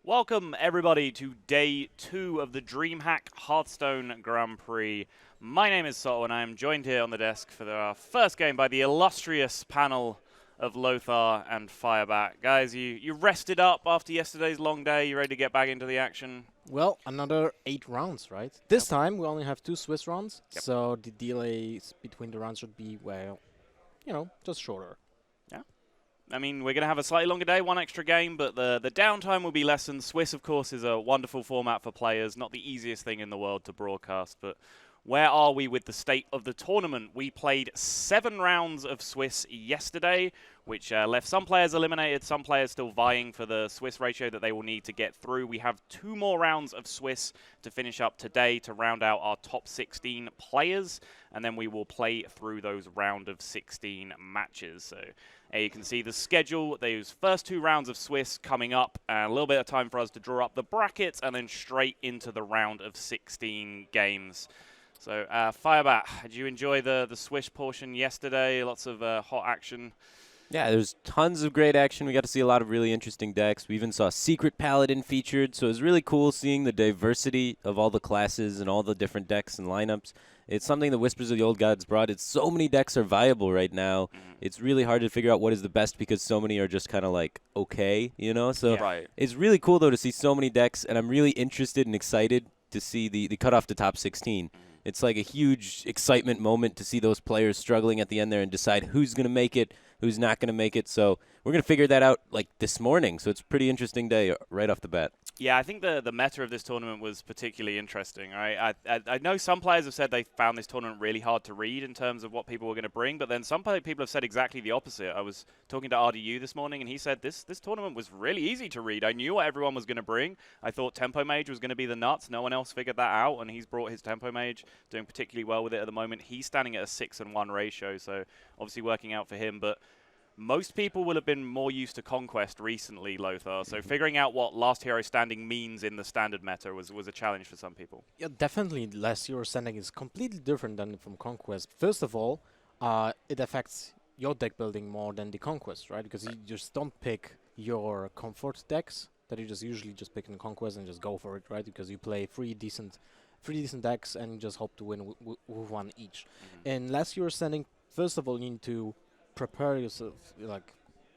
Welcome, everybody, to Day 2 of the DreamHack Hearthstone Grand Prix. My name is Soto, and I am joined here on the desk for our first game by the illustrious panel of Lothar and Firebat. Guys, you rested up after yesterday's long day? You ready to get back into the action? Well, another 8 rounds, right? This time we only have 2 Swiss rounds, so the delays between the rounds should be, well, just shorter. Yeah. I mean, we're going to have a slightly longer day, one extra game, but the downtime will be lessened. Swiss, of course, is a wonderful format for players. Not the easiest thing in the world to broadcast, but where are we with the state of the tournament? We played 7 rounds of Swiss yesterday, which left some players eliminated, some players still vying for the Swiss ratio that they will need to get through. We have 2 more rounds of Swiss to finish up today to round out our top 16 players, and then we will play through those round of 16 matches. So you can see the schedule, those first 2 rounds of Swiss coming up, a little bit of time for us to draw up the brackets, and then straight into the round of 16 games. So, Firebat, did you enjoy the Swiss portion yesterday? Lots of hot action. Yeah, there's tons of great action. We got to see a lot of really interesting decks. We even saw Secret Paladin featured, so it was really cool seeing the diversity of all the classes and all the different decks and lineups. It's something the Whispers of the Old Gods brought. It's so many decks are viable right now. It's really hard to figure out what is the best because so many are just kind of like okay, you know? So It's really cool, though, to see so many decks, and I'm really interested and excited to see the cutoff to top 16. It's like a huge excitement moment to see those players struggling at the end there and decide who's going to make it, who's not going to make it. So we're going to figure that out like this morning. So it's a pretty interesting day right off the bat. Yeah, I think the meta of this tournament was particularly interesting. Right? I know some players have said they found this tournament really hard to read in terms of what people were going to bring, but then some people have said exactly the opposite. I was talking to RDU this morning, and he said this tournament was really easy to read. I knew what everyone was going to bring. I thought Tempo Mage was going to be the nuts. No one else figured that out, and he's brought his Tempo Mage, doing particularly well with it at the moment. He's standing at a 6-1 ratio, so obviously working out for him, but most people will have been more used to Conquest recently, Lothar, so figuring out what Last Hero Standing means in the standard meta was a challenge for some people. Yeah, definitely Last Hero Standing is completely different than from Conquest. First of all, it affects your deck building more than the Conquest, right? Because you just don't pick your comfort decks that you just usually just pick in Conquest and just go for it, right? Because you play three decent decks and you just hope to win with one each. In Last Hero Standing, first of all, you need to prepare yourself. Like,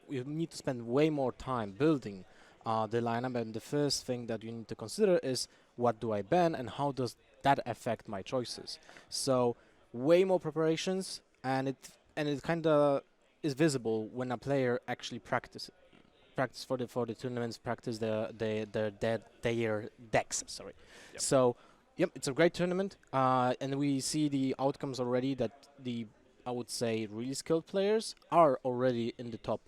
you need to spend way more time building the lineup, and the first thing that you need to consider is what do I ban and how does that affect my choices. So way more preparations, and it kind of is visible when a player actually practice for the tournaments, practice their decks. Sorry. Yep. So yep, it's a great tournament, and we see the outcomes already that I would say really skilled players are already in the top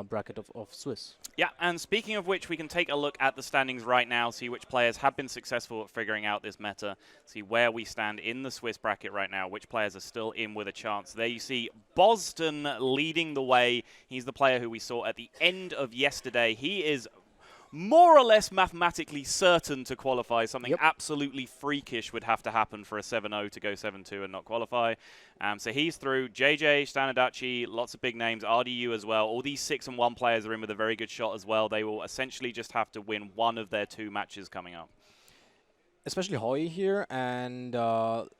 bracket of Swiss. Yeah, and speaking of which, we can take a look at the standings right now, see which players have been successful at figuring out this meta, see where we stand in the Swiss bracket right now, which players are still in with a chance. There you see Boston leading the way. He's the player who we saw at the end of yesterday. He is more or less mathematically certain to qualify. Something absolutely freakish would have to happen for a 7-0 to go 7-2 and not qualify. So he's through. JJ, Standardacci, lots of big names, RDU as well. All these 6-1 players are in with a very good shot as well. They will essentially just have to win one of their 2 matches coming up. Especially Hoy here and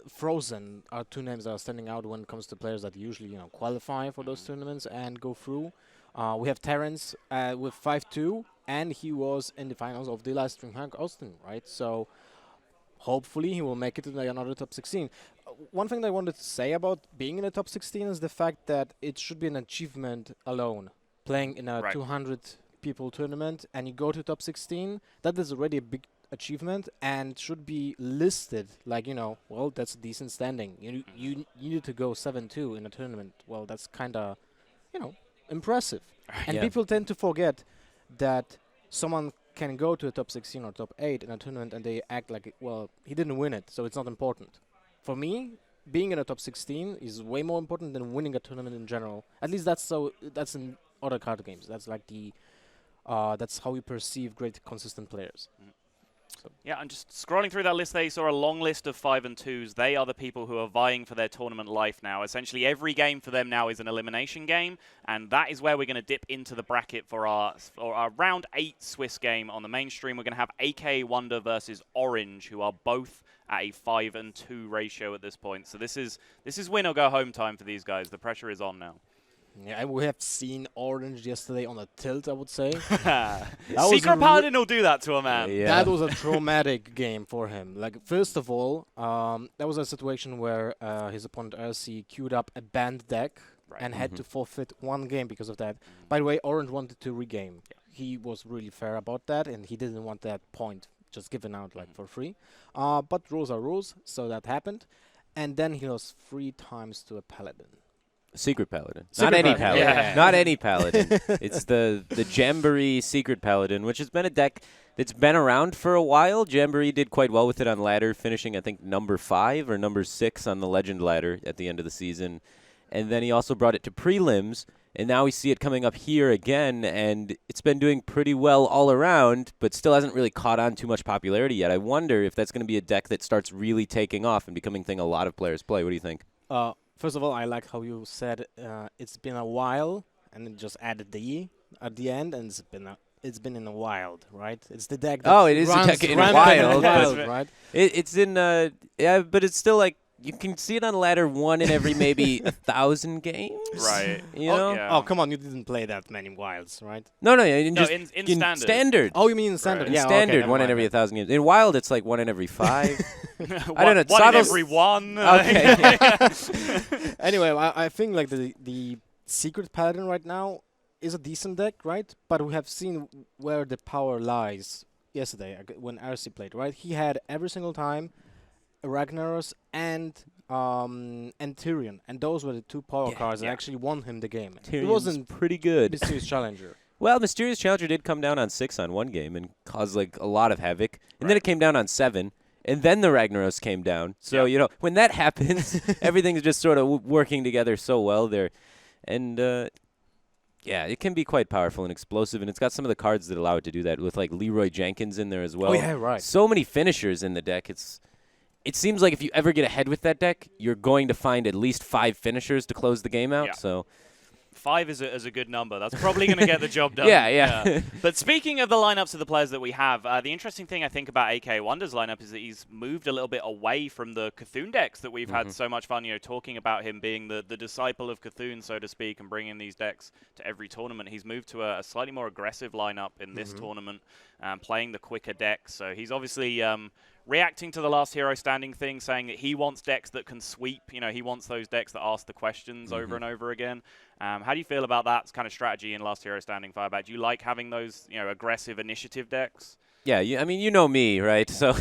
Frozen are 2 names that are standing out when it comes to players that usually qualify for those tournaments and go through. We have Terrence with 5-2, and he was in the finals of the last DreamHack Austin, right? So hopefully he will make it to another top 16. One thing that I wanted to say about being in the top 16 is the fact that it should be an achievement alone. Playing in a 200 people tournament and you go to top 16, that is already a big achievement and should be listed like, well, that's a decent standing. You need to go 7-2 in a tournament. Well, that's kind of, impressive. And people tend to forget that someone can go to a top 16 or top 8 in a tournament and they act like, well, he didn't win it, so it's not important. For me, being in a top 16 is way more important than winning a tournament in general. At least that's in other card games. That's like that's how we perceive great consistent players. Yeah, and just scrolling through that list there, you saw a long list of 5 and 2s. They are the people who are vying for their tournament life now. Essentially, every game for them now is an elimination game, and that is where we're going to dip into the bracket for our round 8 Swiss game on the mainstream. We're going to have AKAWonder versus Orange, who are both at a 5 and 2 ratio at this point. So this is win or go home time for these guys. The pressure is on now. Yeah, we have seen Orange yesterday on a tilt, I would say. Secret Paladin will do that to a man. Yeah. That was a traumatic game for him. Like, first of all, that was a situation where his opponent RC queued up a banned deck and had to forfeit one game because of that. By the way, Orange wanted to regame. Yeah. He was really fair about that, and he didn't want that point just given out like for free. But rules are rules, so that happened. And then he lost 3 times to a Paladin. Secret Paladin. Secret Not any Paladin. Paladin. Yeah. Not any Paladin. It's the Jamboree Secret Paladin, which has been a deck that's been around for a while. Jamboree did quite well with it on ladder, finishing, I think, number 5 or number 6 on the Legend ladder at the end of the season. And then he also brought it to prelims, and now we see it coming up here again, and it's been doing pretty well all around, but still hasn't really caught on too much popularity yet. I wonder if that's going to be a deck that starts really taking off and becoming a thing a lot of players play. What do you think? First of all, I like how you said it's been a while, and then just added the E at the end, and it's been in a wild, right? It's the deck. That It is a deck in runs wild, right? It's in but it's still like you can see it on ladder 1 in every maybe 1,000 games. Right. You know? Yeah. Oh, come on, you didn't play that many wilds, right? No, No, just in standard. Oh, you mean in standard? Right. Yeah, standard, okay, 1 in never every mind 1,000 games. In wild, it's like 1 in every 5. I don't know. One in Saddles- every 1. Okay. Anyway, I think like the Secret Paladin right now is a decent deck, right? But we have seen where the power lies yesterday when RC played, right? He had every single time Ragnaros and Tyrion, and those were the 2 power cards that actually won him the game. Tyrion's It wasn't pretty good. Mysterious Challenger. Well, Mysterious Challenger did come down on 6 on one game and caused like a lot of havoc. And then it came down on 7. And then the Ragnaros came down. So, you know, when that happens, everything's just sort of working together so well there. And, yeah, it can be quite powerful and explosive. And it's got some of the cards that allow it to do that with, like, Leroy Jenkins in there as well. Oh, yeah, right. So many finishers in the deck. It seems like if you ever get ahead with that deck, you're going to find at least 5 finishers to close the game out. Yeah. So 5 is a good number. That's probably going to get the job done. Yeah. But speaking of the lineups of the players that we have, the interesting thing I think about AKAWonder's lineup is that he's moved a little bit away from the Cthulhu decks that we've had so much fun, talking about him being the disciple of Cthulhu, so to speak, and bringing these decks to every tournament. He's moved to a slightly more aggressive lineup in this tournament, playing the quicker decks. So he's obviously reacting to the last hero standing thing, saying that he wants decks that can sweep. He wants those decks that ask the questions over and over again. How do you feel about that kind of strategy in last hero standing, Fireback? Do you like having those, aggressive initiative decks? Yeah, I mean, you know me, right? So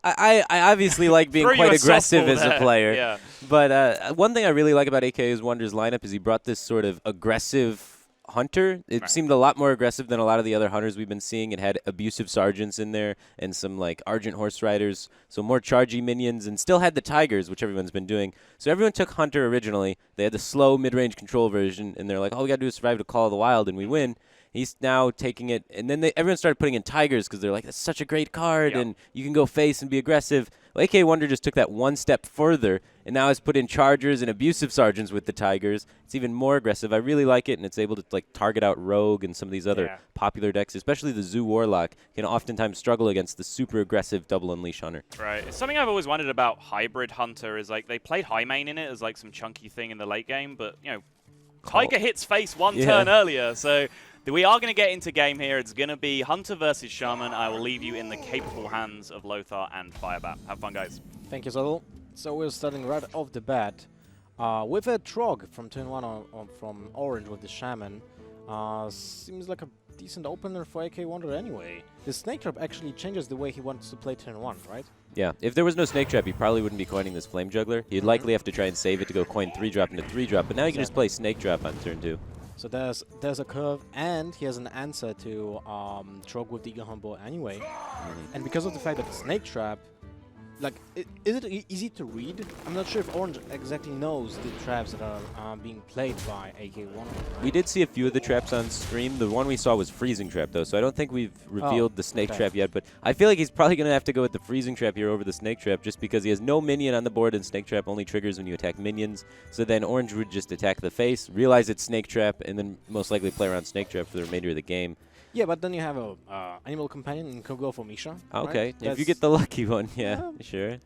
I obviously like being Throw you quite a aggressive softball as a there. player. Yeah. But one thing I really like about AKAWonder's lineup is he brought this sort of aggressive hunter. It seemed a lot more aggressive than a lot of the other hunters we've been seeing. It had abusive sergeants in there and some like Argent horse riders, so more chargy minions, and still had the tigers, which everyone's been doing. So everyone took hunter originally. They had the slow mid-range control version, and they're like, all we gotta do is survive to Call of the Wild, and we win. He's now taking it, and then everyone started putting in tigers because they're like, that's such a great card, and you can go face and be aggressive. Well, AKAWonder just took that one step further, and now has put in chargers and abusive sergeants with the tigers. It's even more aggressive. I really like it, and it's able to like target out rogue and some of these other popular decks, especially the Zoo Warlock can oftentimes struggle against the super aggressive double unleash hunter. Right. It's something I've always wondered about hybrid hunter is like they played high main in it as like some chunky thing in the late game, but Tiger hits face one turn earlier, so we are going to get into game here. It's going to be Hunter versus Shaman. I will leave you in the capable hands of Lothar and Firebat. Have fun, guys. Thank you, Zodl. So we're starting right off the bat with a Trog from turn 1 from Orange with the Shaman. Seems like a decent opener for AKAWonder anyway. The Snake Trap actually changes the way he wants to play turn 1, right? Yeah, if there was no Snake Trap, he probably wouldn't be coining this Flame Juggler. He'd likely have to try and save it to go coin 3-drop into 3-drop, but now he can just play Snake Trap on turn 2. So there's a curve, and he has an answer to Trog with the Eagle Humble anyway. And because of the fact that the Snake Trap like, is it easy to read? I'm not sure if Orange exactly knows the traps that are being played by AKAWonder. We did see a few of the traps on stream. The one we saw was Freezing Trap, though, so I don't think we've revealed the Snake Trap yet. But I feel like he's probably going to have to go with the Freezing Trap here over the Snake Trap just because he has no minion on the board, and Snake Trap only triggers when you attack minions. So then Orange would just attack the face, realize it's Snake Trap, and then most likely play around Snake Trap for the remainder of the game. Yeah, but then you have a Animal Companion and can go for Misha. Okay, right? if you get the lucky one, yeah. Sure.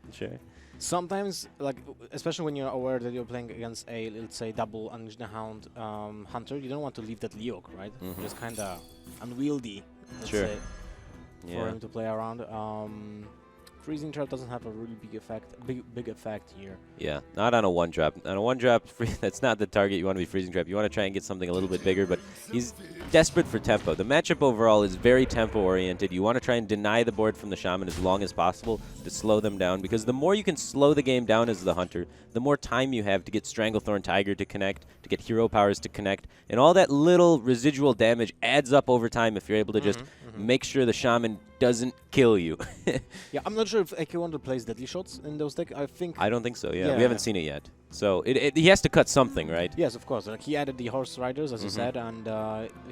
Sometimes, like, especially when you're aware that you're playing against a, let's say, double Unleash the Hound Hunter, you don't want to leave that Leok, right? Just kind of unwieldy, let's say, for him to play around. Freezing Trap doesn't have a really big effect here. Yeah, not on a 1-drop. On a 1-drop, that's not the target you want to be Freezing Trap. You want to try and get something a little bit bigger, but he's desperate for tempo. The matchup overall is very tempo-oriented. You want to try and deny the board from the Shaman as long as possible to slow them down, because the more you can slow the game down as the Hunter, the more time you have to get Stranglethorn Tiger to connect, to get Hero Powers to connect, and all that little residual damage adds up over time if you're able to just make sure the Shaman doesn't kill you. Yeah, I'm not sure if AKAWonder plays Deadly Shots in those decks. I don't think so, yeah. We haven't seen it yet. So he has to cut something, right? Yes, of course. Like, he added the Horse Riders, as you said, and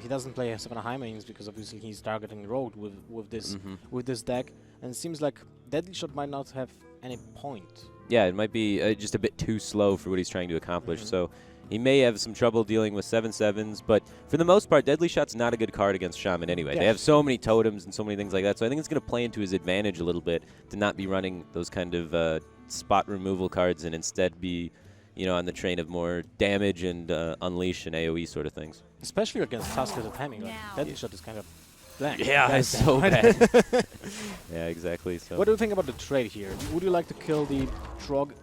he doesn't play 7 high mains because obviously he's targeting Road with this deck. And it seems like Deadly Shot might not have any point. Yeah, it might be just a bit too slow for what he's trying to accomplish. So he may have some trouble dealing with 7/7s, but for the most part, Deadly Shot's not a good card against Shaman anyway. They have so many totems and so many things like that, so I think it's going to play into his advantage a little bit to not be running those kind of spot removal cards and instead be, on the train of more damage and unleash and AoE sort of things. Especially against Tusker Timing. Like, Deadly Shot is kind of blank. Yeah, it's so bad. Yeah, exactly. So. What do you think about the trade here? Would you like to kill the Trog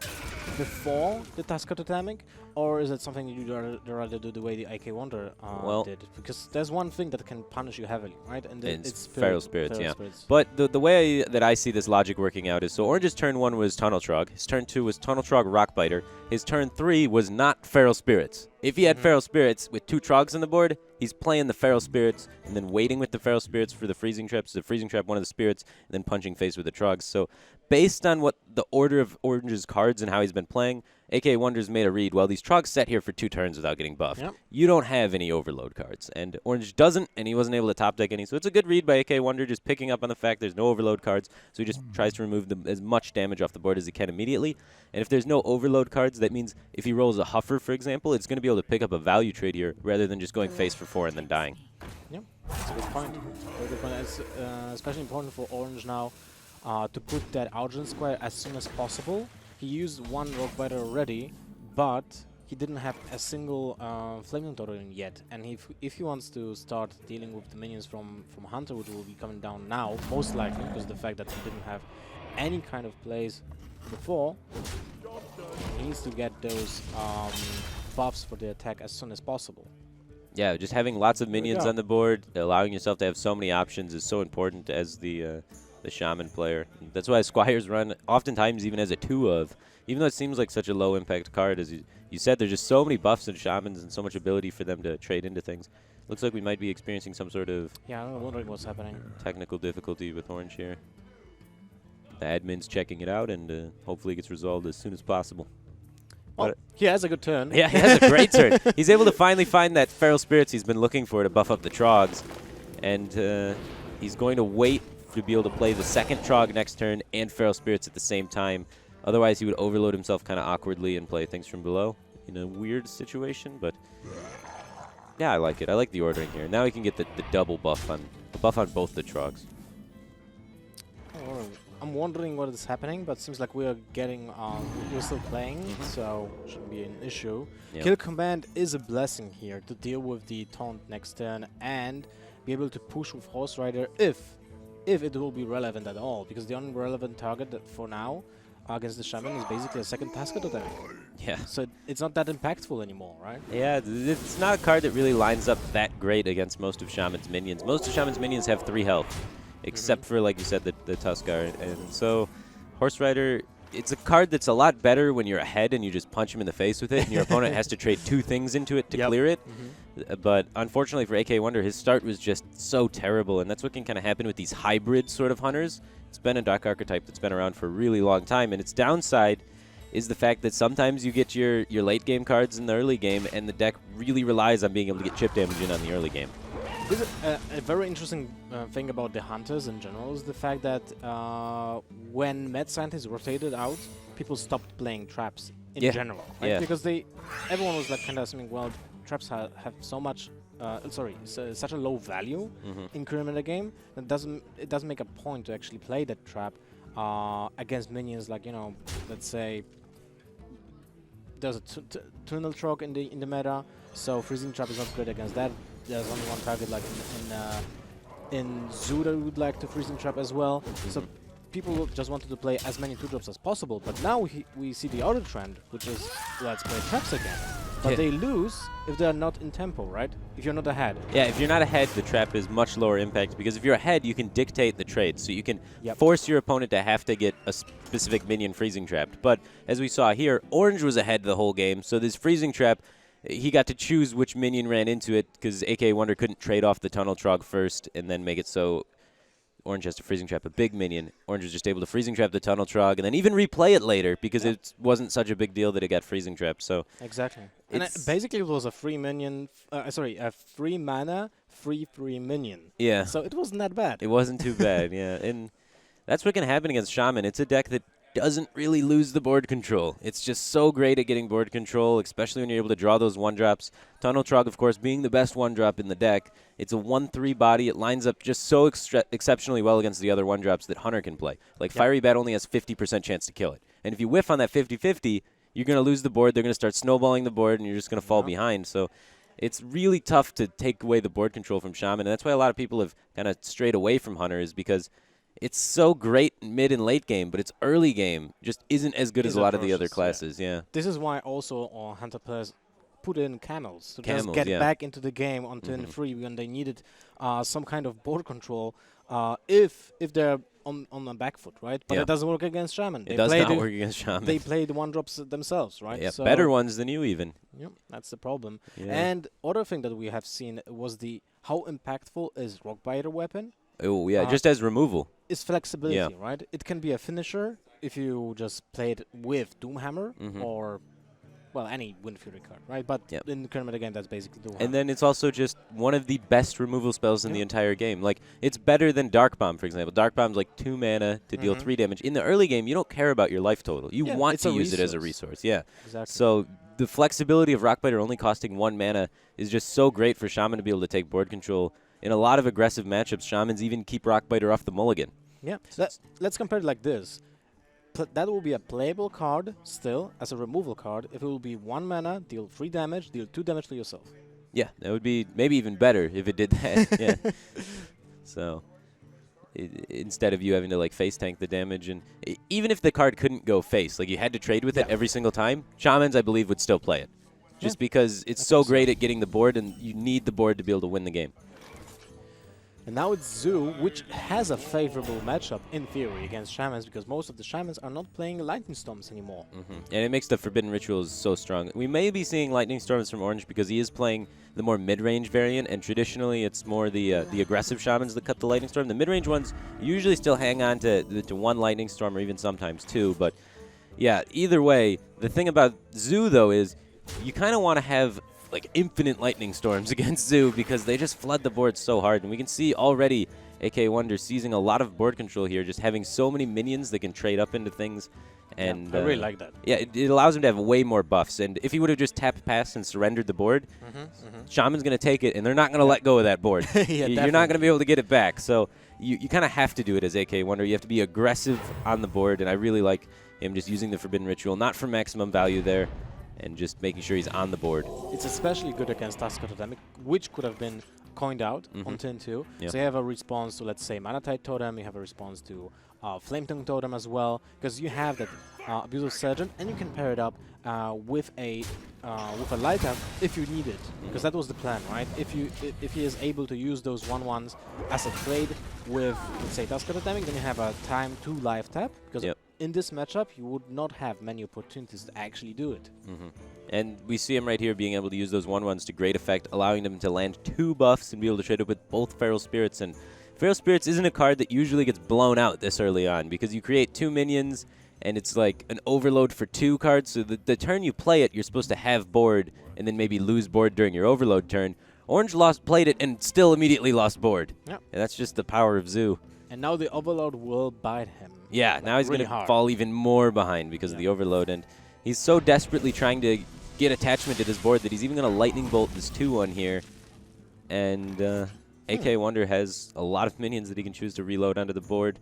before the Tusker Totemic, or is it something you'd rather do the way the AKAWonder did? Because there's one thing that can punish you heavily, right? And it's Feral Spirits, But the way that I see this logic working out is, so Orange's turn 1 was Tunnel Trog, his turn 2 was Tunnel Trog Rockbiter, his turn 3 was not Feral Spirits. If he had Feral Spirits with 2 Trogs on the board, he's playing the Feral Spirits and then waiting with the Feral Spirits for the Freezing Traps, the Freezing Trap one of the Spirits, and then punching face with the Trogs. So based on what the order of Orange's cards and how he's been playing, AKAWonder's made a read. Well, these Trogs sat here for 2 turns without getting buffed. You don't have any Overload cards, and Orange doesn't, and he wasn't able to top deck any. So it's a good read by AKAWonder, just picking up on the fact there's no Overload cards, so he just tries to remove as much damage off the board as he can immediately. And if there's no Overload cards, that means if he rolls a Huffer, for example, it's going to be able to pick up a value trade here rather than just going face for 4 and then dying. Yeah, that's a good point. Very good point. It's especially important for Orange now to put that Argent Square as soon as possible. He used 1 Rockbiter already, but he didn't have a single Flaming Totem yet. And if he wants to start dealing with the minions from Hunter, which will be coming down now, most likely, because of the fact that he didn't have any kind of plays before, he needs to get those buffs for the attack as soon as possible. Yeah, just having lots of minions on the board, allowing yourself to have so many options is so important as the Shaman player. That's why Squires run oftentimes even as a 2 of. Even though it seems like such a low impact card, as you said, there's just so many buffs in Shamans and so much ability for them to trade into things. Looks like we might be experiencing some sort of I'm wondering what's happening. Technical difficulty with Orange here. The admin's checking it out, and hopefully it gets resolved as soon as possible. Well, he has a good turn. Yeah, he has a great turn. He's able to finally find that Feral Spirits he's been looking for to buff up the Trogs. And he's going to wait to be able to play the second Trog next turn and Feral Spirits at the same time. Otherwise, he would overload himself kind of awkwardly and play things from below in a weird situation. But yeah, I like it. I like the ordering here. Now he can get the double buff on both the Trogs. I'm wondering what is happening, but it seems like we're still playing, so shouldn't be an issue. Yep. Kill command is a blessing here to deal with the taunt next turn and be able to push with Horse Rider if it will be relevant at all, because the only relevant target that for now against the Shaman is basically a second Tusker Totem. Yeah. So it's not that impactful anymore, right? Yeah, it's not a card that really lines up that great against most of Shaman's minions. Most of Shaman's minions have 3 health. Except for, like you said, the Tuskar. And so, Horse Rider, it's a card that's a lot better when you're ahead and you just punch him in the face with it, and your opponent has to trade 2 things into it to clear it. But unfortunately for AKAWonder, his start was just so terrible, and that's what can kind of happen with these hybrid sort of hunters. It's been a deck archetype that's been around for a really long time, and its downside is the fact that sometimes you get your late game cards in the early game, and the deck really relies on being able to get chip damage in on the early game. This is a very interesting thing about the hunters in general is the fact that when Mad Scientists rotated out, people stopped playing traps in general, right? Yeah. Because everyone was like kind of assuming, well, traps have so much, such a low value in current meta game that it doesn't make a point to actually play that trap against minions. Like, you know, let's say there's a tunnel trog in the meta, so freezing trap is not good against that. There's only one target like in Zoo that we would like to freezing trap as well. So people just wanted to play as many 2-drops as possible, but now we see the other trend, which is let's play traps again. But they lose if they are not in tempo, right? If you're not ahead. Yeah, if you're not ahead, the trap is much lower impact, because if you're ahead, you can dictate the trade. So you can force your opponent to have to get a specific minion freezing trapped. But as we saw here, Orange was ahead the whole game, so this freezing trap, he got to choose which minion ran into it, because AKAWonder couldn't trade off the Tunnel Trog first and then make it so Orange has to freezing trap a big minion. Orange was just able to freezing trap the Tunnel Trog and then even replay it later, because it wasn't such a big deal that it got freezing trapped. So exactly. And basically it was a free minion, a free mana, free minion. Yeah. So it wasn't that bad. It wasn't too bad, yeah. And that's what can happen against Shaman. It's a deck that doesn't really lose the board control. It's just so great at getting board control, especially when you're able to draw those 1-drops. Tunnel Trog, of course, being the best 1-drop in the deck. It's a 1/3 body. It lines up just so exceptionally well against the other 1-drops that Hunter can play. Like, Fiery Bat only has 50% chance to kill it. And if you whiff on that 50-50, you're going to lose the board. They're going to start snowballing the board, and you're just going to fall behind. So it's really tough to take away the board control from Shaman, and that's why a lot of people have kind of strayed away from Hunter, is because it's so great mid and late game, but its early game just isn't as good as a lot of the other classes. Yeah. This is why also Hunter players put in camels to just get back into the game on turn 3 when they needed some kind of board control. If they're on the back foot, right? But it doesn't work against Shaman. It does not work against Shaman. They play the 1-drops themselves, right? Yeah, so better ones than you even. Yep, that's the problem. Yeah. And other thing that we have seen was how impactful is Rockbiter weapon. Oh, yeah, just as removal. Is flexibility, right? It can be a finisher if you just play it with Doomhammer or, well, any Wind Fury card, right? But in the current meta game, that's basically Doomhammer. And then it's also just one of the best removal spells in the entire game. Like, it's better than Dark Bomb, for example. Dark Bomb's like 2 mana to deal 3 damage. In the early game, you don't care about your life total. You want to use it as a resource. Yeah. Exactly. So the flexibility of Rockbiter only costing 1 mana is just so great for Shaman to be able to take board control. In a lot of aggressive matchups, Shamans even keep Rockbiter off the mulligan. Yeah. Let's compare it like this. That will be a playable card still as a removal card if it will be 1 mana, deal 3 damage, deal 2 damage to yourself. Yeah, that would be maybe even better if it did that. Yeah. So instead of you having to like face tank the damage, and even if the card couldn't go face, like you had to trade with it every single time, Shamans I believe would still play it. Just because it's so great at getting the board, and you need the board to be able to win the game. And now it's Zoo, which has a favorable matchup in theory against Shamans, because most of the Shamans are not playing Lightning Storms anymore. And it makes the Forbidden Rituals so strong. We may be seeing Lightning Storms from Orange because he is playing the more mid-range variant, and traditionally it's more the aggressive Shamans that cut the Lightning Storm. The mid-range ones usually still hang on to 1 Lightning Storm or even sometimes 2. But yeah, either way, the thing about Zoo though is you kind of want to have like infinite Lightning Storms against Zoo, because they just flood the board so hard. And we can see already AKAWonder seizing a lot of board control here, just having so many minions that can trade up into things. And I really like that. Yeah, it allows him to have way more buffs. And if he would have just tapped past and surrendered the board, Shaman's going to take it, and they're not going to let go of that board. You're not going to be able to get it back. So you kind of have to do it as AKAWonder. You have to be aggressive on the board, and I really like him just using the Forbidden Ritual, not for maximum value there, and just making sure he's on the board. It's especially good against Tusker Totem, which could have been coined out on turn 2. So you have a response to, let's say, Mana Tide Totem, you have a response to Flame Tongue Totem as well, because you have that Abusive Surgeon, and you can pair it up with a Light Up if you need it, because that was the plan, right? If he is able to use those 1/1s as a trade with, let's say, Tusker Totem, then you have a time to live tap, because in this matchup, you would not have many opportunities to actually do it. And we see him right here being able to use those 1/1s to great effect, allowing them to land 2 buffs and be able to trade up with both Feral Spirits. And Feral Spirits isn't a card that usually gets blown out this early on because you create 2 minions and it's like an overload for 2 cards. So the turn you play it, you're supposed to have board and then maybe lose board during your overload turn. Orange played it and still immediately lost board. Yep. And that's just the power of Zoo. And now the overload will bite him. Yeah, like now he's really going to fall even more behind because of the overload. And he's so desperately trying to get attachment to this board that he's even going to lightning bolt this 2/1 here. And AKAWonder has a lot of minions that he can choose to reload onto the board.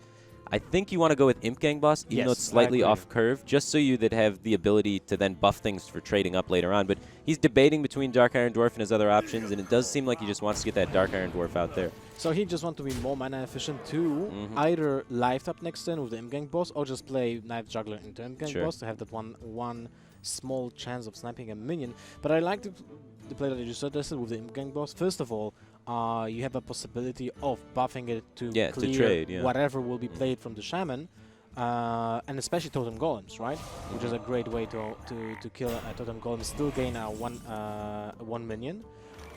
I think you want to go with Imp Gang Boss, even though it's slightly off curve, just so you that have the ability to then buff things for trading up later on. But he's debating between Dark Iron Dwarf and his other options, and it does seem like he just wants to get that Dark Iron Dwarf out there. So he just wants to be more mana efficient too. Either live tap next turn with the Imp Gang Boss, or just play Knife Juggler into Imp Gang Boss to have that one small chance of sniping a minion. But I like the play that you suggested with the Imp Gang Boss. First of all, you have a possibility of buffing it to clear trade, whatever will be played from the Shaman, and especially Totem Golems, right? Which is a great way to kill a Totem Golem, still gain a one minion.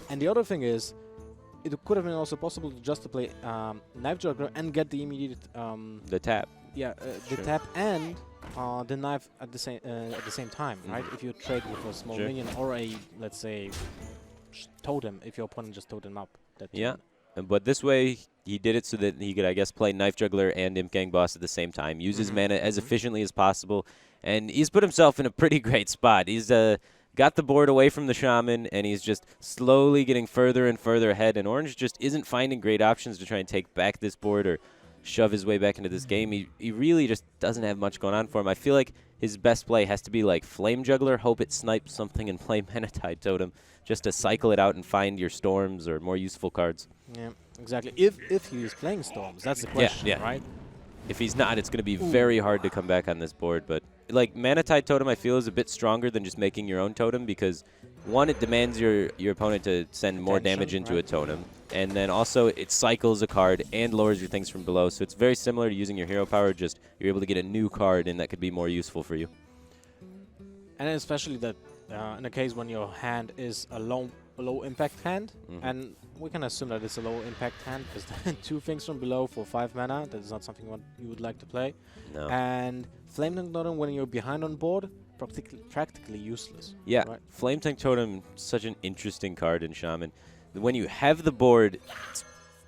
And the other thing is, it could have been also possible just to play Knife Juggler and get the immediate the tap. Yeah, the tap and the knife at the same time, right? If you trade with a small minion or a, let's say, totem, if your opponent just totem up. But this way he did it so that he could, I guess, play Knife Juggler and Imp Gang Boss at the same time, use his mana as efficiently as possible, and he's put himself in a pretty great spot. He's got the board away from the Shaman, and he's just slowly getting further and further ahead, and Orange just isn't finding great options to try and take back this board or shove his way back into this game. He really just doesn't have much going on for him. I feel like his best play has to be like Flame Juggler, hope it snipes something, and play Manatide Totem just to cycle it out and find your Storms or more useful cards. Yeah, exactly. If he is playing Storms, that's the question, right? If he's not, it's going to be very hard to come back on this board. But like Manatide Totem, I feel is a bit stronger than just making your own totem because, one, it demands your opponent to send more damage into a totem, and then also it cycles a card and lowers your things from below. So it's very similar to using your hero power, just you're able to get a new card and that could be more useful for you. And especially that in a case when your hand is a low impact hand, and we can assume that it's a low impact hand because 2 things from below for 5 mana, that is not something you would like to play. No. And Flame Tank Totem, when you're behind on board, practically useless. Yeah, right? Flame Tank Totem, such an interesting card in Shaman. When you have the board, it's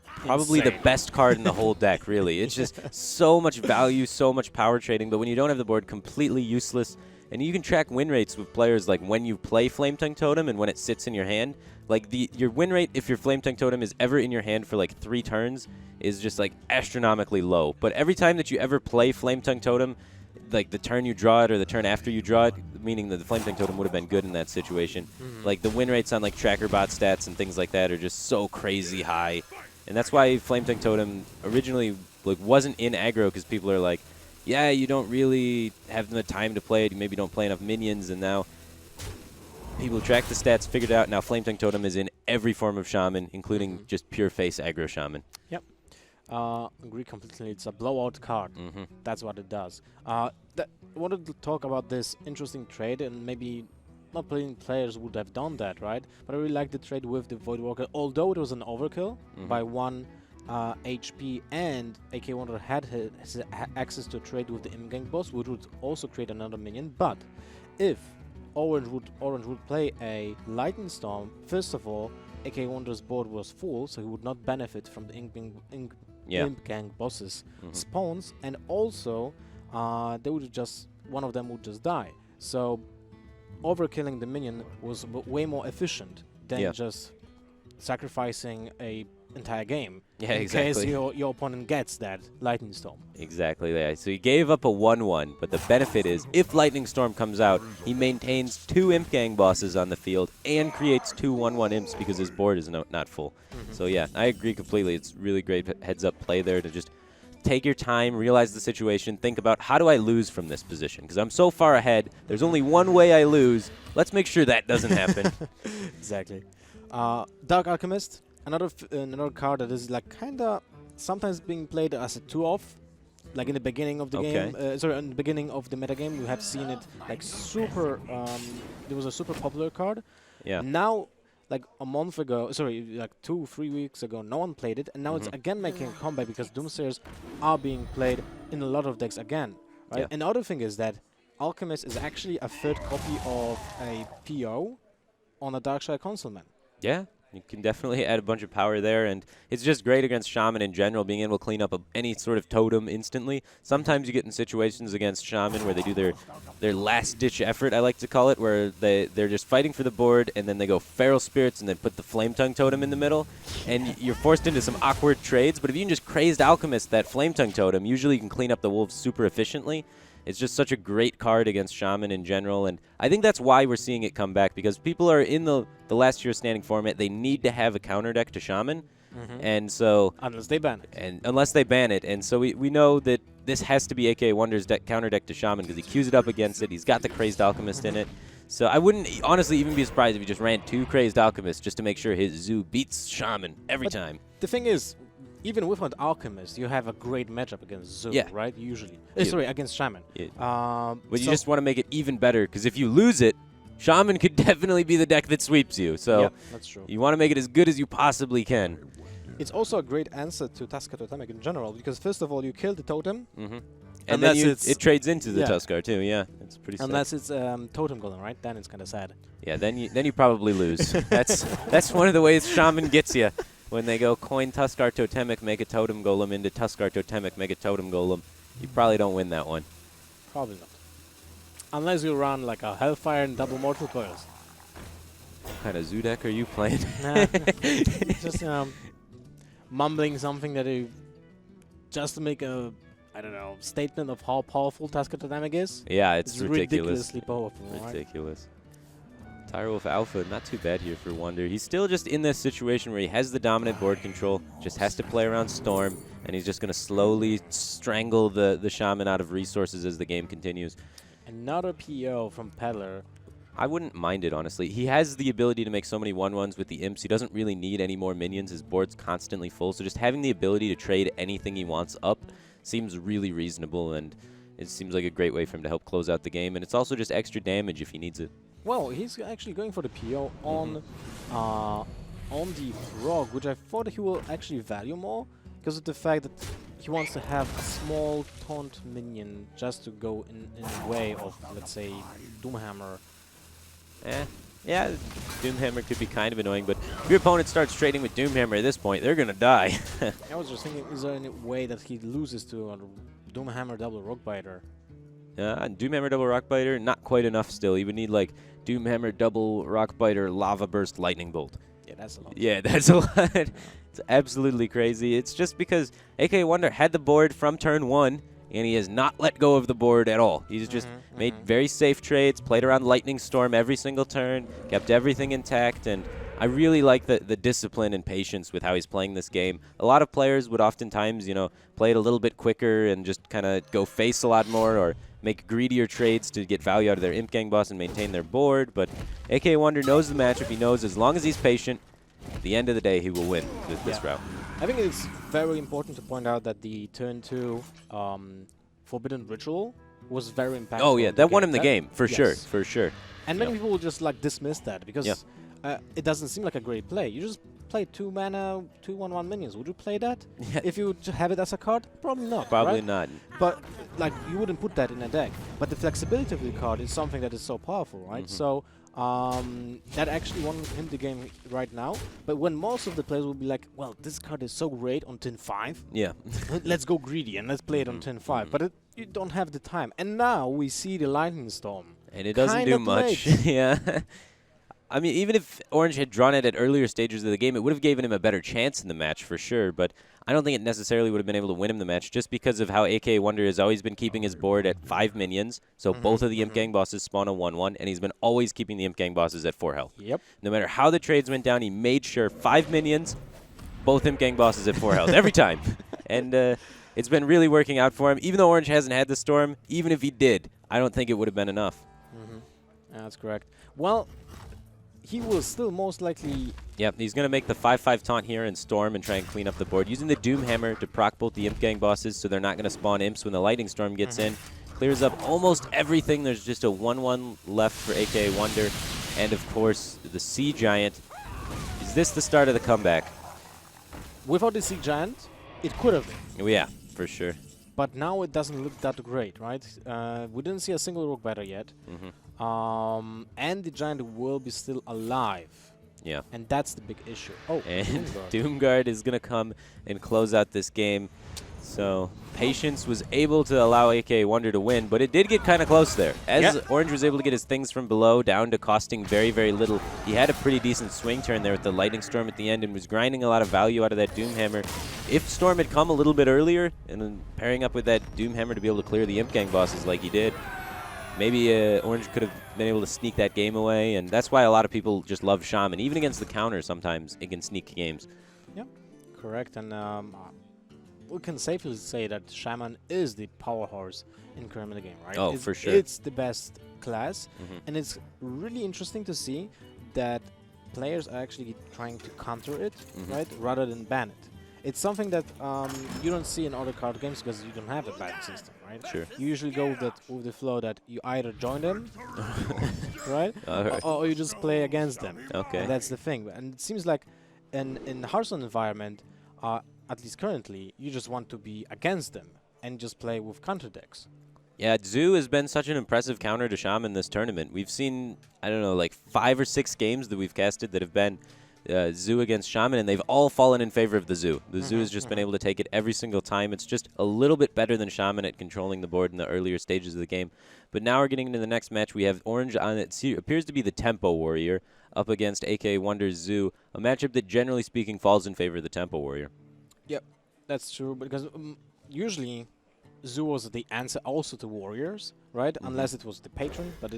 probably the best card in the whole deck, really. It's just so much value, so much power trading, but when you don't have the board, completely useless. And you can track win rates with players like when you play Flame Tank Totem and when it sits in your hand. Like your win rate if your Flame Tank Totem is ever in your hand for like 3 turns is just like astronomically low. But every time that you ever play Flame Tank Totem, like the turn you draw it or the turn after you draw it, meaning that the Flame Tank Totem would have been good in that situation. Like the win rates on like tracker bot stats and things like that are just so crazy high. And that's why Flame Tank Totem originally like wasn't in aggro, because people are like, yeah, you don't really have the time to play it, you maybe don't play enough minions, and now people who track the stats figured out now Flame Tank Totem is in every form of Shaman, including just pure face aggro Shaman. Yep. Agree completely. It's a blowout card. That's what it does. I wanted to talk about this interesting trade, and maybe not playing players would have done that, right? But I really like the trade with the Voidwalker, although it was an overkill by 1 HP, and AKAWonder had access to a trade with the Imp Gang Boss, which would also create another minion. But if Orange would play a Lightning Storm, first of all, AKAWonder's board was full, so he would not benefit from the Imp Gang Boss's spawns, and also they would just one of them would just die. So overkilling the minion was way more efficient than just sacrificing a entire game in case your opponent gets that Lightning Storm. Exactly, yeah. So he gave up a 1/1, but the benefit is if Lightning Storm comes out, he maintains 2 Imp Gang bosses on the field and creates 2 1/1 imps because his board is not full. So yeah, I agree completely. It's really great heads-up play there to just take your time, realize the situation, think about how do I lose from this position? Because I'm so far ahead, there's only one way I lose. Let's make sure that doesn't happen. Exactly. Dark Alchemist. Another card that is like kinda sometimes being played as a 2-off, like in the beginning of the game, sorry, in the beginning of the metagame, we have seen it like super. There was a super popular card. Yeah. Now, like a month ago, sorry, like 2-3 weeks ago, no one played it, and now it's again making a comeback because Doomsayers are being played in a lot of decks again. Right. Yeah. Another thing is that Alchemist is actually a third copy of a PO on a Darkshire Consulman. Yeah, you can definitely add a bunch of power there, and it's just great against Shaman in general, being able to clean up any sort of totem instantly. Sometimes you get in situations against Shaman where they do their last-ditch effort, I like to call it, where they're just fighting for the board, and then they go Feral Spirits and then put the Flame Tongue Totem in the middle, and you're forced into some awkward trades, but if you can just Crazed Alchemist that Flame Tongue Totem, usually you can clean up the wolves super efficiently. It's just such a great card against Shaman in general, and I think that's why we're seeing it come back, because people are in the last year standing format. They need to have a counter deck to Shaman, and so Unless they ban it. And unless they ban it, and so we know that this has to be AKAWonder's counter deck to Shaman, because he queues it up against it. He's got the Crazed Alchemist in it, so I wouldn't honestly even be surprised if he just ran 2 Crazed Alchemists just to make sure his zoo beats Shaman every time. The thing is, even with an Alchemist, you have a great matchup against Zoo, right? Usually. Sorry, against Shaman. But you just want to make it even better, because if you lose it, Shaman could definitely be the deck that sweeps you. So that's true. You want to make it as good as you possibly can. It's also a great answer to Tuskar Totemic in general, because first of all, you kill the totem. And then it trades into the Tuskar too, it's pretty sad. Unless it's Totem Golem, right? Then it's kind of sad. Yeah, then you probably lose. That's one of the ways Shaman gets you. When they go coin Tuskar Totemic, make a Totem Golem into Tuskar Totemic, make a Totem Golem, you probably don't win that one. Probably not. Unless you run like a Hellfire and double Mortal Coils. What kind of zoo deck are you playing? Nah, just mumbling something that just to make a, I don't know, statement of how powerful Tuskar Totemic is. Yeah, it's ridiculously powerful. Ridiculous. Tyrewolf Alpha, not too bad here for Wonder. He's still just in this situation where he has the dominant board control, just has to play around Storm, and he's just going to slowly strangle the Shaman out of resources as the game continues. Another PO from Peddler. I wouldn't mind it, honestly. He has the ability to make so many 1/1s with the Imps. He doesn't really need any more minions. His board's constantly full, so just having the ability to trade anything he wants up seems really reasonable, and it seems like a great way for him to help close out the game, and it's also just extra damage if he needs it. Well, he's actually going for the PO on the Frog, which I thought he will actually value more, because of the fact that he wants to have a small taunt minion just to go in the way of, let's say, Doomhammer. Yeah, Doomhammer could be kind of annoying, but if your opponent starts trading with Doomhammer at this point, they're going to die. I was just thinking, is there any way that he loses to a Doomhammer double Rockbiter? Doomhammer double Rockbiter, not quite enough still. You would need like Doomhammer double Rockbiter Lava Burst Lightning Bolt. Yeah, that's a lot. Yeah, that's a lot. It's absolutely crazy. It's just because AKAWonder had the board from turn 1, and he has not let go of the board at all. He's just made very safe trades, played around Lightning Storm every single turn, kept everything intact, and I really like the discipline and patience with how he's playing this game. A lot of players would oftentimes, play it a little bit quicker and just kind of go face a lot more or make greedier trades to get value out of their Imp Gang boss and maintain their board, but AKAWonder knows the matchup. He knows as long as he's patient, at the end of the day, he will win this route. I think it's very important to point out that the turn 2 Forbidden Ritual was very impactful. Oh yeah, that won him the game, for sure. And many people will just dismiss that because it doesn't seem like a great play. You just play 2 mana, 2 1/1 minions. Would you play that? If you have it as a card? Probably not. Probably not. But you wouldn't put that in a deck. But the flexibility of the card is something that is so powerful, right? So that actually won him the game right now. But when most of the players will be like, well, this card is so great on turn 5. Yeah. Let's go greedy and let's play it on turn 5. But you don't have the time. And now we see the Lightning Storm. And it doesn't do much. Yeah. I mean, even if Orange had drawn it at earlier stages of the game, it would have given him a better chance in the match for sure, but I don't think it necessarily would have been able to win him the match just because of how AKAWonder has always been keeping his board at 5 minions, so both of the Imp Gang bosses spawn a 1/1, and he's been always keeping the Imp Gang bosses at 4 health. Yep. No matter how the trades went down, he made sure 5 minions, both Imp Gang bosses at 4 health, every time. And it's been really working out for him. Even though Orange hasn't had the Storm, even if he did, I don't think it would have been enough. That's correct. Well, he will still most likely... Yep, he's going to make the 5-5 taunt here and Storm and try and clean up the board. Using the Doom Hammer to proc both the Imp Gang bosses so they're not going to spawn Imps when the Lightning Storm gets in. Clears up almost everything. There's just a 1-1 left for AKAWonder. And, of course, the Sea Giant. Is this the start of the comeback? Without the Sea Giant, it could have been. Oh, yeah, for sure. But now it doesn't look that great, right? We didn't see a single Rook Battle yet. And the Giant will be still alive. Yeah. And that's the big issue. Oh, and Doomguard is going to come and close out this game. So Patience was able to allow AKAWonder to win, but it did get kind of close there. As Orange was able to get his things from below down to costing very, very little, he had a pretty decent swing turn there with the Lightning Storm at the end and was grinding a lot of value out of that Doom Hammer. If Storm had come a little bit earlier and then pairing up with that Doom Hammer to be able to clear the Imp Gang bosses like he did, maybe Orange could have been able to sneak that game away, and that's why a lot of people just love Shaman. Even against the counter, sometimes it can sneak games. Yeah, correct. And we can safely say that Shaman is the power horse in current game, right? Oh, for sure. It's the best class, and it's really interesting to see that players are actually trying to counter it, right, rather than ban it. It's something that you don't see in other card games because you don't have a ban system, right? Sure. You usually go with the flow that you either join them, right, or you just play against them. Okay. And that's the thing. And it seems like in the Hearthstone environment, at least currently, you just want to be against them and just play with counter decks. Yeah, Zoo has been such an impressive counter to Shaman this tournament. We've seen, I don't know, like 5 or 6 games that we've casted that have been Zoo against Shaman, and they've all fallen in favor of the Zoo. The Zoo has just been able to take it every single time. It's just a little bit better than Shaman at controlling the board in the earlier stages of the game. But now we're getting into the next match. We have Orange on it. Appears to be the Tempo Warrior up against AKAWonder's Zoo, a matchup that generally speaking falls in favor of the Tempo Warrior. Yep, that's true, because usually Zoo was the answer also to Warriors, right? Unless it was the Patron, but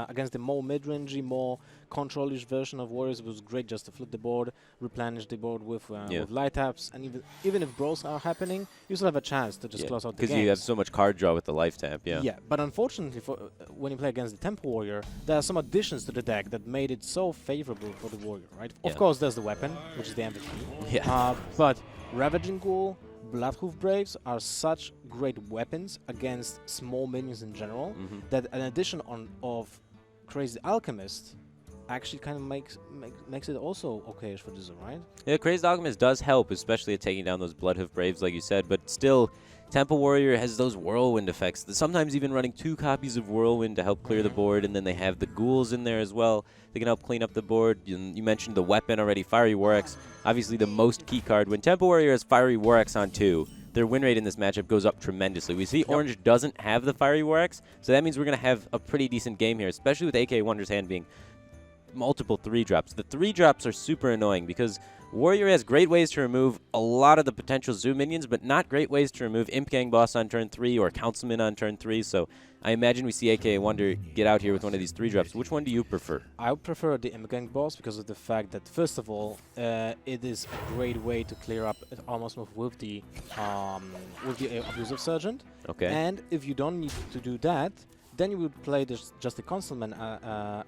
against the more mid-rangey, more control-ish version of Warriors, it was great just to flip the board, replenish the board with light taps, and even if bros are happening, you still have a chance to just close out the game. Because you have so much card draw with the life tap, Yeah, but unfortunately, when you play against the Tempo Warrior, there are some additions to the deck that made it so favorable for the Warrior, right? Of course, there's the weapon, which is the MVP. But Ravaging Ghoul, Bloodhoof Braves are such great weapons against small minions in general that an addition of Crazy Alchemist actually kind of makes it also okay for this, right? Yeah, Crazed Alchemist does help, especially at taking down those Bloodhoof Braves, like you said, but still, Temple Warrior has those Whirlwind effects. Sometimes even running 2 copies of Whirlwind to help clear the board, and then they have the Ghouls in there as well. They can help clean up the board. You mentioned the weapon already, Fiery War Axe, obviously the most key card. When Temple Warrior has Fiery War Axe on 2, their win rate in this matchup goes up tremendously. We see Orange doesn't have the Fiery War Axe, so that means we're going to have a pretty decent game here, especially with AKAWonder's hand being multiple 3-drops. The 3-drops are super annoying because Warrior has great ways to remove a lot of the potential Zoo minions, but not great ways to remove Imp Gang Boss on turn 3 or Councilman on turn 3, so I imagine we see AKAWonder get out here with one of these 3-drops. Which one do you prefer? I would prefer the Imp Gang Boss because of the fact that, first of all, it is a great way to clear up almost with the Abusive Sergeant. Okay. And if you don't need to do that, then you would play just the Councilman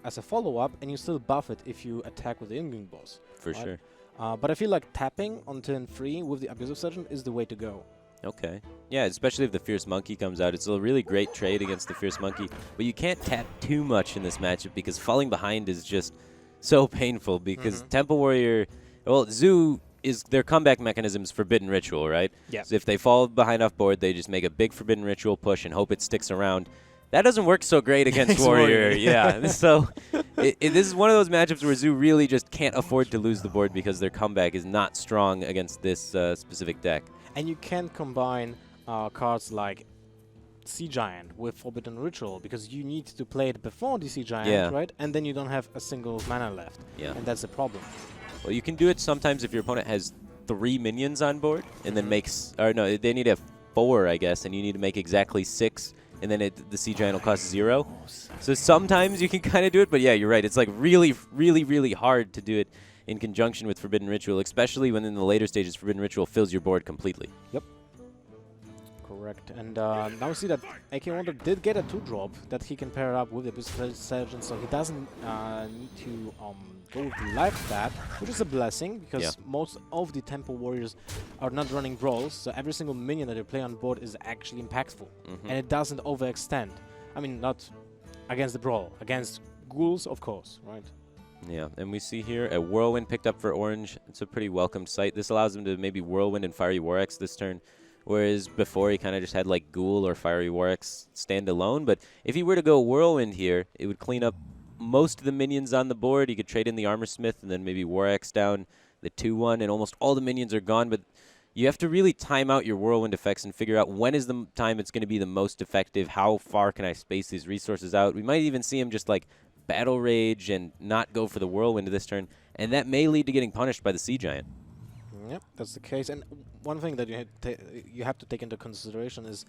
as a follow-up, and you still buff it if you attack with the Imp Gang Boss. For sure. But I feel like tapping on turn 3 with the Abusive Sergeant is the way to go. Okay. Yeah, especially if the Fierce Monkey comes out. It's a really great trade against the Fierce Monkey, but you can't tap too much in this matchup because falling behind is just so painful because Temple Warrior, well, Zoo is their comeback mechanism is Forbidden Ritual, right? Yeah. So if they fall behind off board, they just make a big Forbidden Ritual push and hope it sticks around. That doesn't work so great against Warrior. Yeah. So this is one of those matchups where Zoo really just can't afford to lose the board because their comeback is not strong against this specific deck. And you can't combine cards like Sea Giant with Forbidden Ritual because you need to play it before the Sea Giant, right? And then you don't have a single mana left. Yeah. And that's the problem. Well, you can do it sometimes if your opponent has 3 minions on board and then makes, or no, they need to have 4, I guess, and you need to make exactly 6. And then the Sea Giant will cost 0. So sometimes you can kind of do it, but yeah, you're right. It's like really, really, really hard to do it in conjunction with Forbidden Ritual, especially when in the later stages Forbidden Ritual fills your board completely. Yep. correct. And now we see that AKAWonder did get a 2-drop that he can pair up with the Abyss Surgeon, so he doesn't need to go with the life stat, which is a blessing because most of the tempo warriors are not running brawls, so every single minion that you play on board is actually impactful, and it doesn't overextend. I mean, not against the brawl, against ghouls, of course, right? Yeah, and we see here a Whirlwind picked up for Orange. It's a pretty welcome sight. This allows him to maybe Whirlwind and Fiery War Axe this turn, whereas before he kind of just had like Ghoul or Fiery War Axe stand alone. But if he were to go Whirlwind here, it would clean up most of the minions on the board. He could trade in the Armor Smith and then maybe War Axe down the 2-1, and almost all the minions are gone. But you have to really time out your Whirlwind effects and figure out when is the time it's going to be the most effective. How far can I space these resources out? We might even see him just like Battle Rage and not go for the Whirlwind this turn, and that may lead to getting punished by the Sea Giant. Yep, that's the case. And one thing that you have to take into consideration is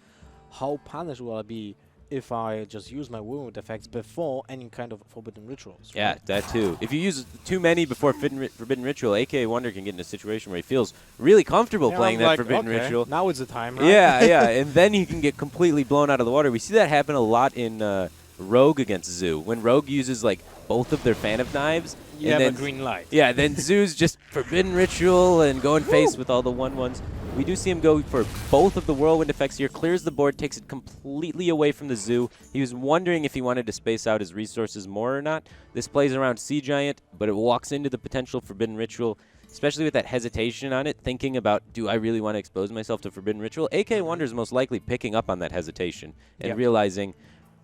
how punished will I be if I just use my Whirlwind effects before any kind of Forbidden Rituals. Right? Yeah, that too. If you use too many before Forbidden Ritual, AKAWonder can get in a situation where he feels really comfortable playing that Forbidden Ritual. Now is the time, right? Yeah, yeah, and then he can get completely blown out of the water. We see that happen a lot in Rogue against Zoo. When Rogue uses like both of their Fan of Knives, you have a green light. Yeah, then Zoo's just Forbidden Ritual and going face with all the 1/1s. We do see him go for both of the Whirlwind effects here, clears the board, takes it completely away from the Zoo. He was wondering if he wanted to space out his resources more or not. This plays around Sea Giant, but it walks into the potential Forbidden Ritual, especially with that hesitation on it, thinking about, do I really want to expose myself to Forbidden Ritual? AKAWonder is most likely picking up on that hesitation and realizing,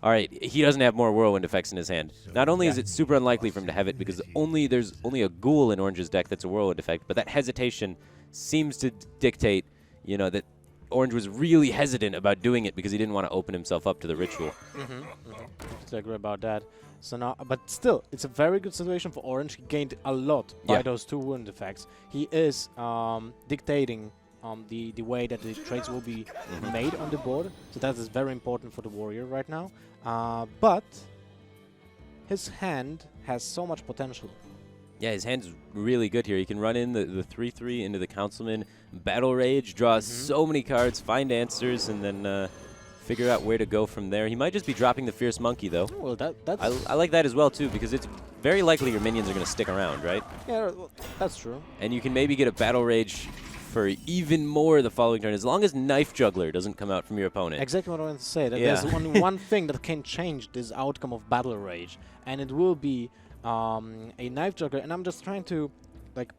all right, he doesn't have more Whirlwind effects in his hand. Not only is it super unlikely for him to have it because there's only a Ghoul in Orange's deck that's a Whirlwind effect, but that hesitation seems to dictate, you know, that Orange was really hesitant about doing it because he didn't want to open himself up to the ritual. I agree about that. So now, but still, it's a very good situation for Orange. He gained a lot by those 2 Whirlwind effects. He is dictating the way that the trades will be made on the board. So that is very important for the warrior right now. But his hand has so much potential. Yeah, his hand's really good here. He can run in the 3/3 into the Councilman, Battle Rage, draw so many cards, find answers, and then figure out where to go from there. He might just be dropping the Fierce Monkey, though. Well, that's... I like that as well, too, because it's very likely your minions are going to stick around, right? Yeah, well, that's true. And you can maybe get a Battle Rage for even more the following turn, as long as Knife Juggler doesn't come out from your opponent. Exactly what I wanted to say. That there's only one thing that can change this outcome of Battle Rage, and it will be a Knife Juggler. And I'm just trying to, like,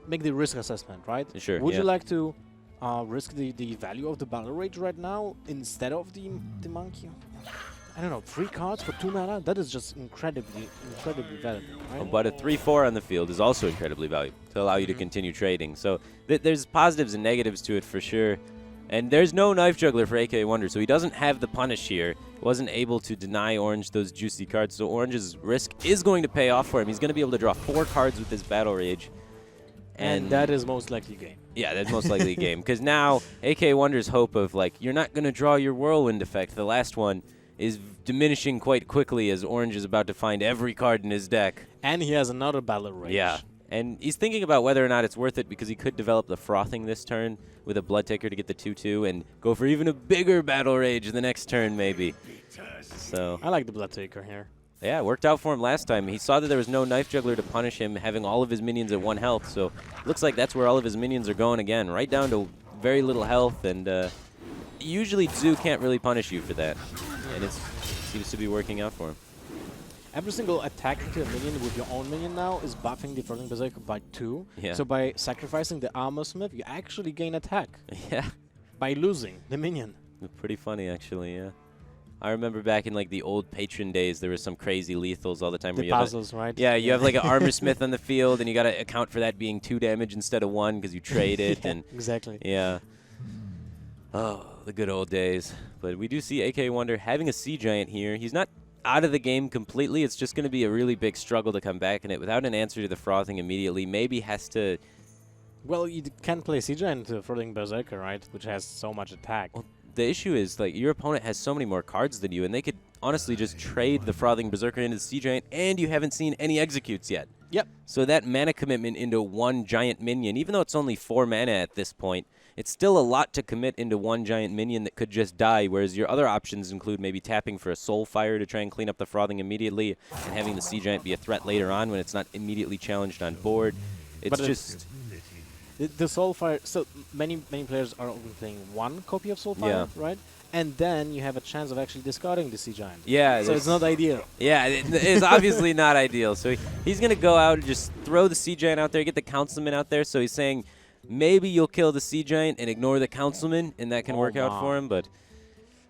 make the risk assessment, right? Sure. Would you like to risk the value of the Battle Rage right now instead of the monkey? I don't know, 3 cards for 2 mana? That is just incredibly valuable, right? But a 3/4 on the field is also incredibly valuable to allow you to continue trading. So there's positives and negatives to it for sure. And there's no Knife Juggler for AKAWonder, so he doesn't have the punish here. Wasn't able to deny Orange those juicy cards, so Orange's risk is going to pay off for him. He's going to be able to draw 4 cards with his Battle Rage. And that is most likely game. Yeah, that's most likely a game. Because now AKAWonder's hope of, like, you're not going to draw your Whirlwind effect, the last one, is diminishing quite quickly as Orange is about to find every card in his deck. And he has another Battle Rage. Yeah. And he's thinking about whether or not it's worth it because he could develop the Frothing this turn with a Blood Taker to get the 2/2 and go for even a bigger Battle Rage the next turn maybe. So I like the Blood Taker here. Yeah, it worked out for him last time. He saw that there was no Knife Juggler to punish him, having all of his minions at 1 health. So looks like that's where all of his minions are going again, right down to very little health. And usually Zoo can't really punish you for that. And it seems to be working out for him. Every single attack into a minion with your own minion now is buffing the Frothing Berserker by 2. Yeah. So by sacrificing the Armor Smith, you actually gain attack. Yeah. By losing the minion. Pretty funny, actually, yeah. I remember back in like the old Patron days, there was some crazy lethals all the time. The puzzles, right? Yeah, you have like an Armor Smith on the field, and you got to account for that being 2 damage instead of 1 because you trade it. Yeah, and exactly. Yeah. Oh, the good old days. But we do see AKAWonder having a Sea Giant here. He's not out of the game completely. It's just going to be a really big struggle to come back in it without an answer to the Frothing immediately. Maybe has to... Well, you can't play Sea Giant into Frothing Berserker, right? Which has so much attack. Well, the issue is, like, your opponent has so many more cards than you, and they could honestly just trade the Frothing Berserker into the Sea Giant, and you haven't seen any executes yet. Yep. So that mana commitment into one giant minion, even though it's only 4 mana at this point, it's still a lot to commit into one giant minion that could just die, whereas your other options include maybe tapping for a Soul Fire to try and clean up the frothing immediately, and having the Sea Giant be a threat later on when it's not immediately challenged on board. It's But just... The Soulfire, so many players are only playing one copy of Soulfire, Yeah. right? And then you have a chance of actually discarding the Sea Giant. Yeah, So it's not ideal. Yeah, it's obviously not ideal. So he's going to go out and just throw the Sea Giant out there, get the Councilman out there. So he's saying maybe you'll kill the Sea Giant and ignore the Councilman, and that can work out for him. But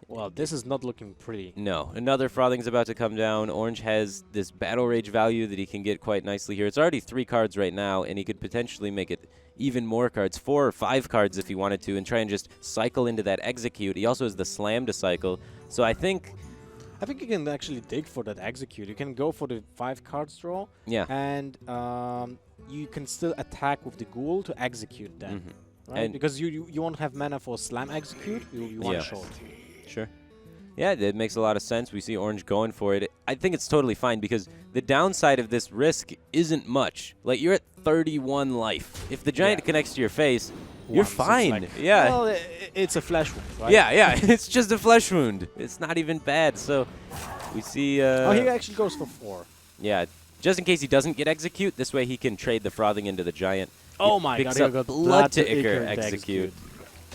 Well, this is not looking pretty. no, another Frothing's about to come down. Orange has this Battle Rage value that he can get quite nicely here. It's already 3 cards right now, and he could potentially make it even more cards, 4 or 5 cards if he wanted to, and try and just cycle into that Execute. He also has the Slam to cycle. So I think you can actually dig for that Execute. You can go for the 5 cards draw, yeah. and you can still attack with the Ghoul to execute that, right? And Because you won't have mana for Slam Execute, you one Yeah. shot. Sure. Yeah, that makes a lot of sense. We see Orange going for it. I think it's totally fine because the downside of this risk isn't much. Like, you're at 31 life. If the Giant Yeah. connects to your face, you're Once, it's fine. like- Yeah. Well, it's a flesh wound, right? Yeah. It's just a flesh wound. It's not even bad. So we see... Oh, he actually goes for 4. yeah, just in case he doesn't get Execute, this way he can trade the Frothing into the Giant. Oh He my picks god, he up got Blood to Ichor Ichor to Execute.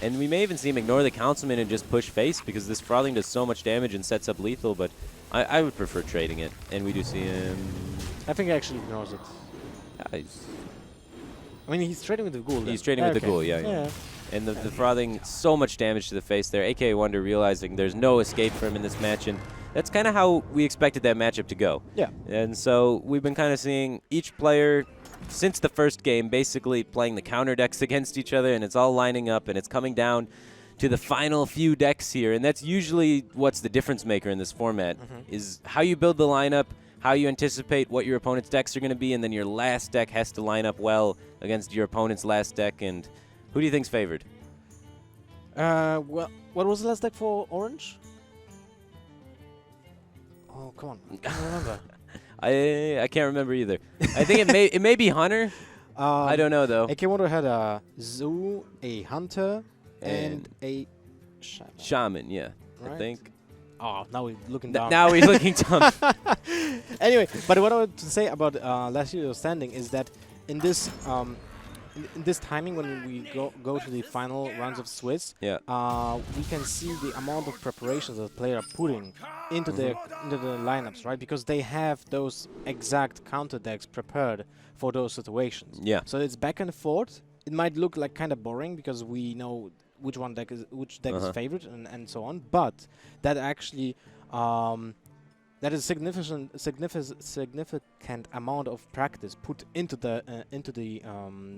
And we may even see him ignore the Councilman and just push face because this Frothing does so much damage and sets up lethal, but I would prefer trading it. And we do see him... I think he actually ignores it. I mean, he's trading with the Ghoul. He's trading with the Ghoul, yeah. And the Frothing, so much damage to the face there. AKAWonder realizing there's no escape for him in this match, and that's kind of how we expected that matchup to go. Yeah. And so we've been kind of seeing each player since the first game basically playing the counter decks against each other, and it's all lining up, and it's coming down to the final few decks here. And that's usually what's the difference maker in this format, is how you build the lineup, how you anticipate what your opponent's decks are going to be, and then your last deck has to line up well against your opponent's last deck. And who do you think's favored? Well, what was the last deck for Orange? Oh, come on. I can't remember. I can't remember either. I think it may be Hunter. I don't know though. AKAWonder had a Zoo, a Hunter, and a Shaman. Shaman, yeah. I Right. think. Oh, now we're looking down. Now we're looking dumb. Anyway, but what I wanted to say about last year's standing is that in this in this timing, when we go to the final rounds of Swiss, Yeah. we can see the amount of preparations that players are putting into the lineups, right? Because they have those exact counter decks prepared for those situations. Yeah. So it's back and forth. It might look like kind of boring because we know which deck is favorite and so on, but that actually that is significant amount of practice put into the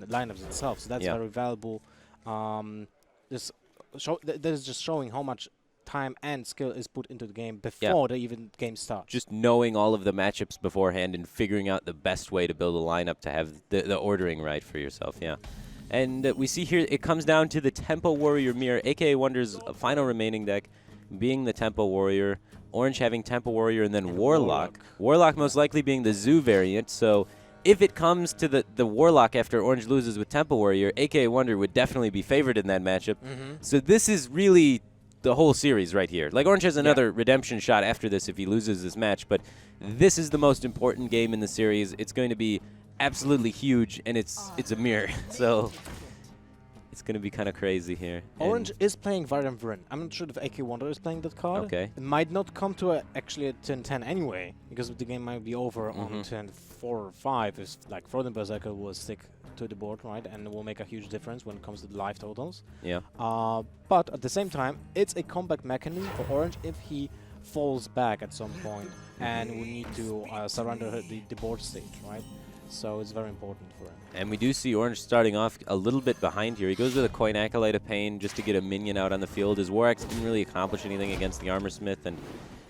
lineups itself. So that's very valuable. That is just showing how much time and skill is put into the game before the even game starts. Just knowing all of the matchups beforehand and figuring out the best way to build a lineup to have the ordering right for yourself. Yeah. And we see here it comes down to the Tempo Warrior Mirror, AKAWonder's final remaining deck being the Tempo Warrior, Orange having Tempo Warrior, and then Warlock. Warlock most likely being the Zoo variant, so if it comes to the Warlock after Orange loses with Tempo Warrior, AKAWonder would definitely be favored in that matchup. So this is really the whole series right here. Like, Orange has another redemption shot after this if he loses this match, but this is the most important game in the series. It's going to be absolutely huge, and it's a mirror, so it's going to be kind of crazy here. Orange is playing Variant Vrin. I'm not sure if AKAWonder is playing that card. Okay. It might not come to actually at turn 10 anyway, because the game might be over on turn 4 or 5 if like Frozen Berserker will stick to the board, right? And it will make a huge difference when it comes to the life totals. Yeah. But at the same time, it's a comeback mechanism for Orange if he falls back at some point and we need to surrender the board state, right? So it's very important for him. And we do see Orange starting off a little bit behind here. He goes with a Coin Acolyte of Pain just to get a minion out on the field. His War Axe didn't really accomplish anything against the Armor Smith, and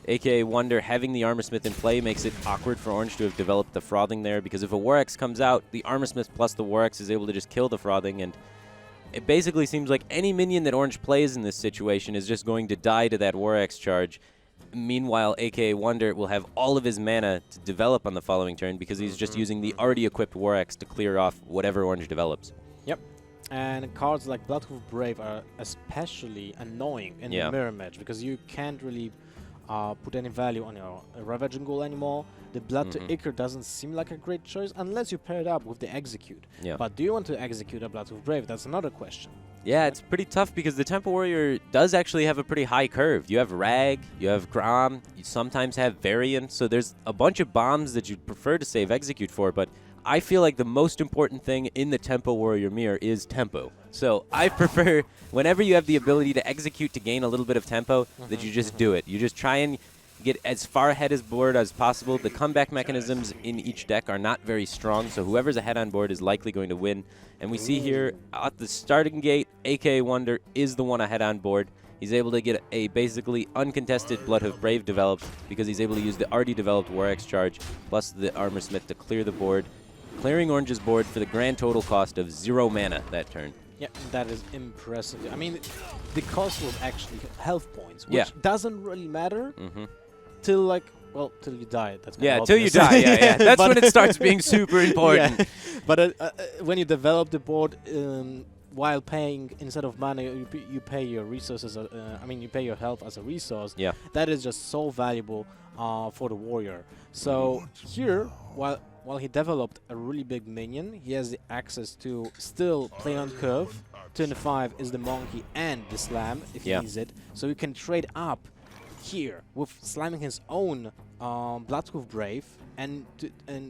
AKAWonder having the Armor Smith in play makes it awkward for Orange to have developed the Frothing there, because if a War Axe comes out, the Armor Smith plus the War Axe is able to just kill the Frothing, and it basically seems like any minion that Orange plays in this situation is just going to die to that War Axe charge. Meanwhile, AKAWonder will have all of his mana to develop on the following turn because he's just using the already equipped War Axe to clear off whatever Orange develops. Yep. And cards like Bloodhoof Brave are especially annoying in the mirror match because you can't really put any value on your Ravaging Ghoul anymore. The Blood to Ichor doesn't seem like a great choice unless you pair it up with the Execute. Yeah. But do you want to execute a Bloodhoof Brave? That's another question. Yeah, it's pretty tough because the Temple Warrior does actually have a pretty high curve. You have Rag, you have Grom, you sometimes have Varian, so there's a bunch of bombs that you'd prefer to save Execute for, but I feel like the most important thing in the Tempo Warrior mirror is tempo. So I prefer, whenever you have the ability to execute to gain a little bit of tempo, that you just do it. You just try and get as far ahead as board as possible. The comeback mechanisms in each deck are not very strong, so whoever's ahead on board is likely going to win. And we see here at the starting gate, AKAWonder is the one ahead on board. He's able to get a basically uncontested Bloodhoof Brave developed because he's able to use the already developed War Axe charge plus the Armor Smith to clear the board, clearing Orange's board for the grand total cost of 0 mana that turn. Yeah, that is impressive. I mean, the cost was actually health points, which doesn't really matter till like, well, till you die. That's till you die. Yeah. That's when it starts being super important. Yeah. But when you develop the board while paying, instead of money, you pay your resources. I mean, you pay your health as a resource. Yeah. That is just so valuable for the warrior. So here, while he developed a really big minion, he has the access to still play on curve. Turn 5 is the monkey and the slam if he needs it. So you can trade up here with slamming his own Bloodhoof Brave, and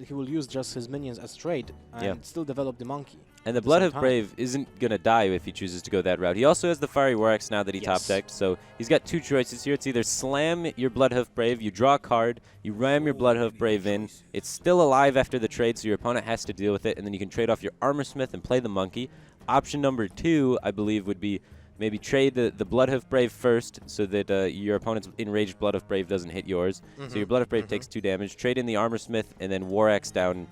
he will use just his minions as trade and still develop the monkey. And the Bloodhoof Brave isn't going to die if he chooses to go that route. He also has the Fiery War Axe now that he top-decked, so he's got 2 choices here. It's either slam your Bloodhoof Brave, you draw a card, you ram your Bloodhoof Brave in, it's still alive after the trade, so your opponent has to deal with it, and then you can trade off your Armor Smith and play the monkey. Option number 2, I believe, would be maybe trade the Bloodhoof Brave first so that your opponent's enraged Bloodhoof Brave doesn't hit yours. So your Bloodhoof Brave takes 2 damage, trade in the Armor Smith, and then War Axe down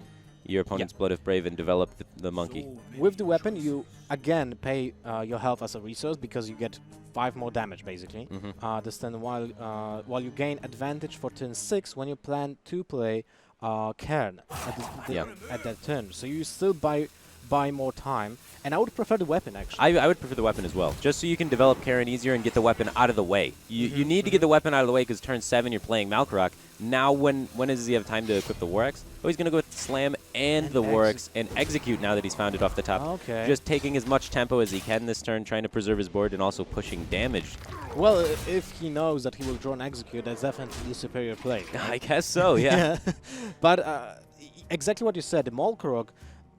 your opponent's Bloodhoof Brave and develop the monkey. With the weapon, you again pay your health as a resource because you get 5 more damage basically. This then while you gain advantage for turn 6 when you plan to play Cairn at that turn. So you still buy more time, and I would prefer the weapon actually. I would prefer the weapon as well, just so you can develop Karen easier and get the weapon out of the way. You need to get the weapon out of the way because turn 7 you're playing Malkorok. Now when does he have time to equip the War Axe? Oh, he's going to go with Slam and the War Axe and Execute now that he's found it off the top. Okay. Just taking as much tempo as he can this turn, trying to preserve his board and also pushing damage. Well, if he knows that he will draw and Execute, that's definitely the superior play. I guess so, yeah. But exactly what you said, the Malkorok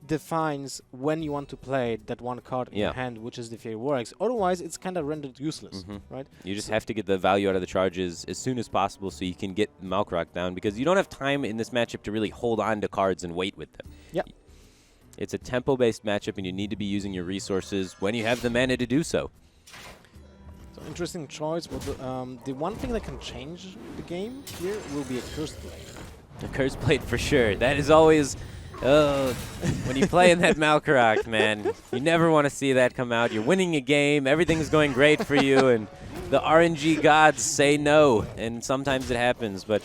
defines when you want to play that one card in your hand, which is the Fiery War Axe. Otherwise, it's kind of rendered useless, right? You just have to get the value out of the charges as soon as possible so you can get Malkorok down, because you don't have time in this matchup to really hold on to cards and wait with them. Yeah. It's a tempo-based matchup, and you need to be using your resources when you have the mana to do so. So interesting choice, but the one thing that can change the game here will be a Cursed Blade. The Cursed Blade for sure. That is always... Oh, when you play in that Malkorok, man, you never want to see that come out. You're winning a game, everything's going great for you, and the RNG gods say no, and sometimes it happens. But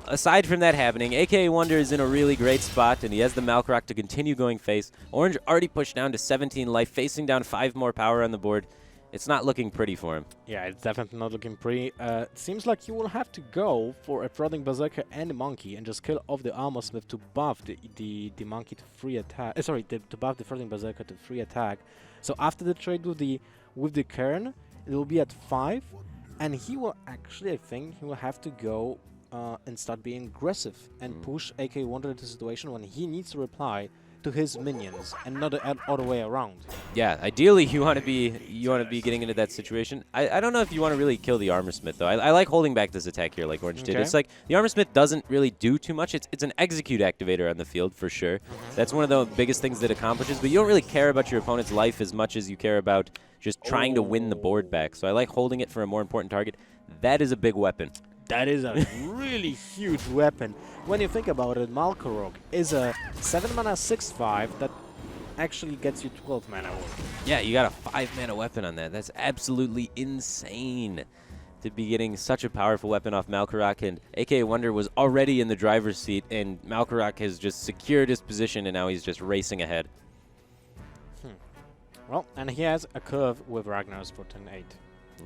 aside from that happening, AKAWonder is in a really great spot, and he has the Malkorok to continue going face. Orange already pushed down to 17 life, facing down 5 more power on the board. It's not looking pretty for him. Yeah, it's definitely not looking pretty. It seems like you will have to go for a Prodding Berserker and a Monkey and just kill off the Armor Smith to buff the Monkey to free attack. To buff the Prodding Berserker to free attack. So after the trade with the Cairn, it will be at 5, and he will actually, I think, he will have to go and start being aggressive and push AKAWonder into a situation when he needs to reply to his minions and not the other way around. Yeah, ideally you want to be getting into that situation. I don't know if you want to really kill the Armor Smith though. I like holding back this attack here like Orange did. It's like the Armor Smith doesn't really do too much. It's an execute activator on the field for sure. That's one of the biggest things that accomplishes, but you don't really care about your opponent's life as much as you care about just trying to win the board back. So I like holding it for a more important target. That is a big weapon. That is a really huge weapon. When you think about it, Malkorok is a 7 mana 6/5 that actually gets you 12 mana. Yeah, you got a 5 mana weapon on that. That's absolutely insane. to be getting such a powerful weapon off Malkarak, and AKAWonder was already in the driver's seat, and Malkarak has just secured his position, and now he's just racing ahead. Well, and he has a curve with Ragnar's for turn 8.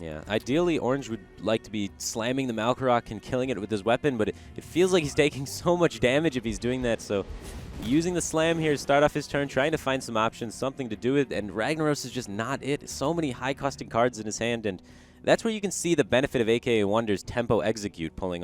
Yeah, ideally Orange would like to be slamming the Malkarak and killing it with his weapon, but it feels like he's taking so much damage if he's doing that, so using the slam here to start off his turn, trying to find some options, something to do with, and Ragnaros is just not it. So many high-costing cards in his hand, and that's where you can see the benefit of AKAWonder's tempo execute putting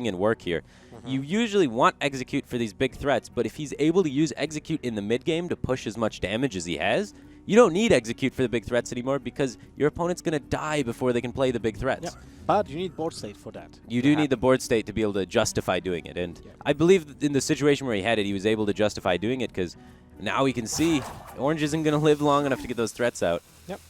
in work here. You usually want execute for these big threats, but if he's able to use execute in the mid-game to push as much damage as he has, you don't need execute for the big threats anymore because your opponent's going to die before they can play the big threats. Yeah, but you need board state for that. You do need the board state to be able to justify doing it, and I believe that in the situation where he had it, he was able to justify doing it because now we can see Orange isn't going to live long enough to get those threats out. Yep.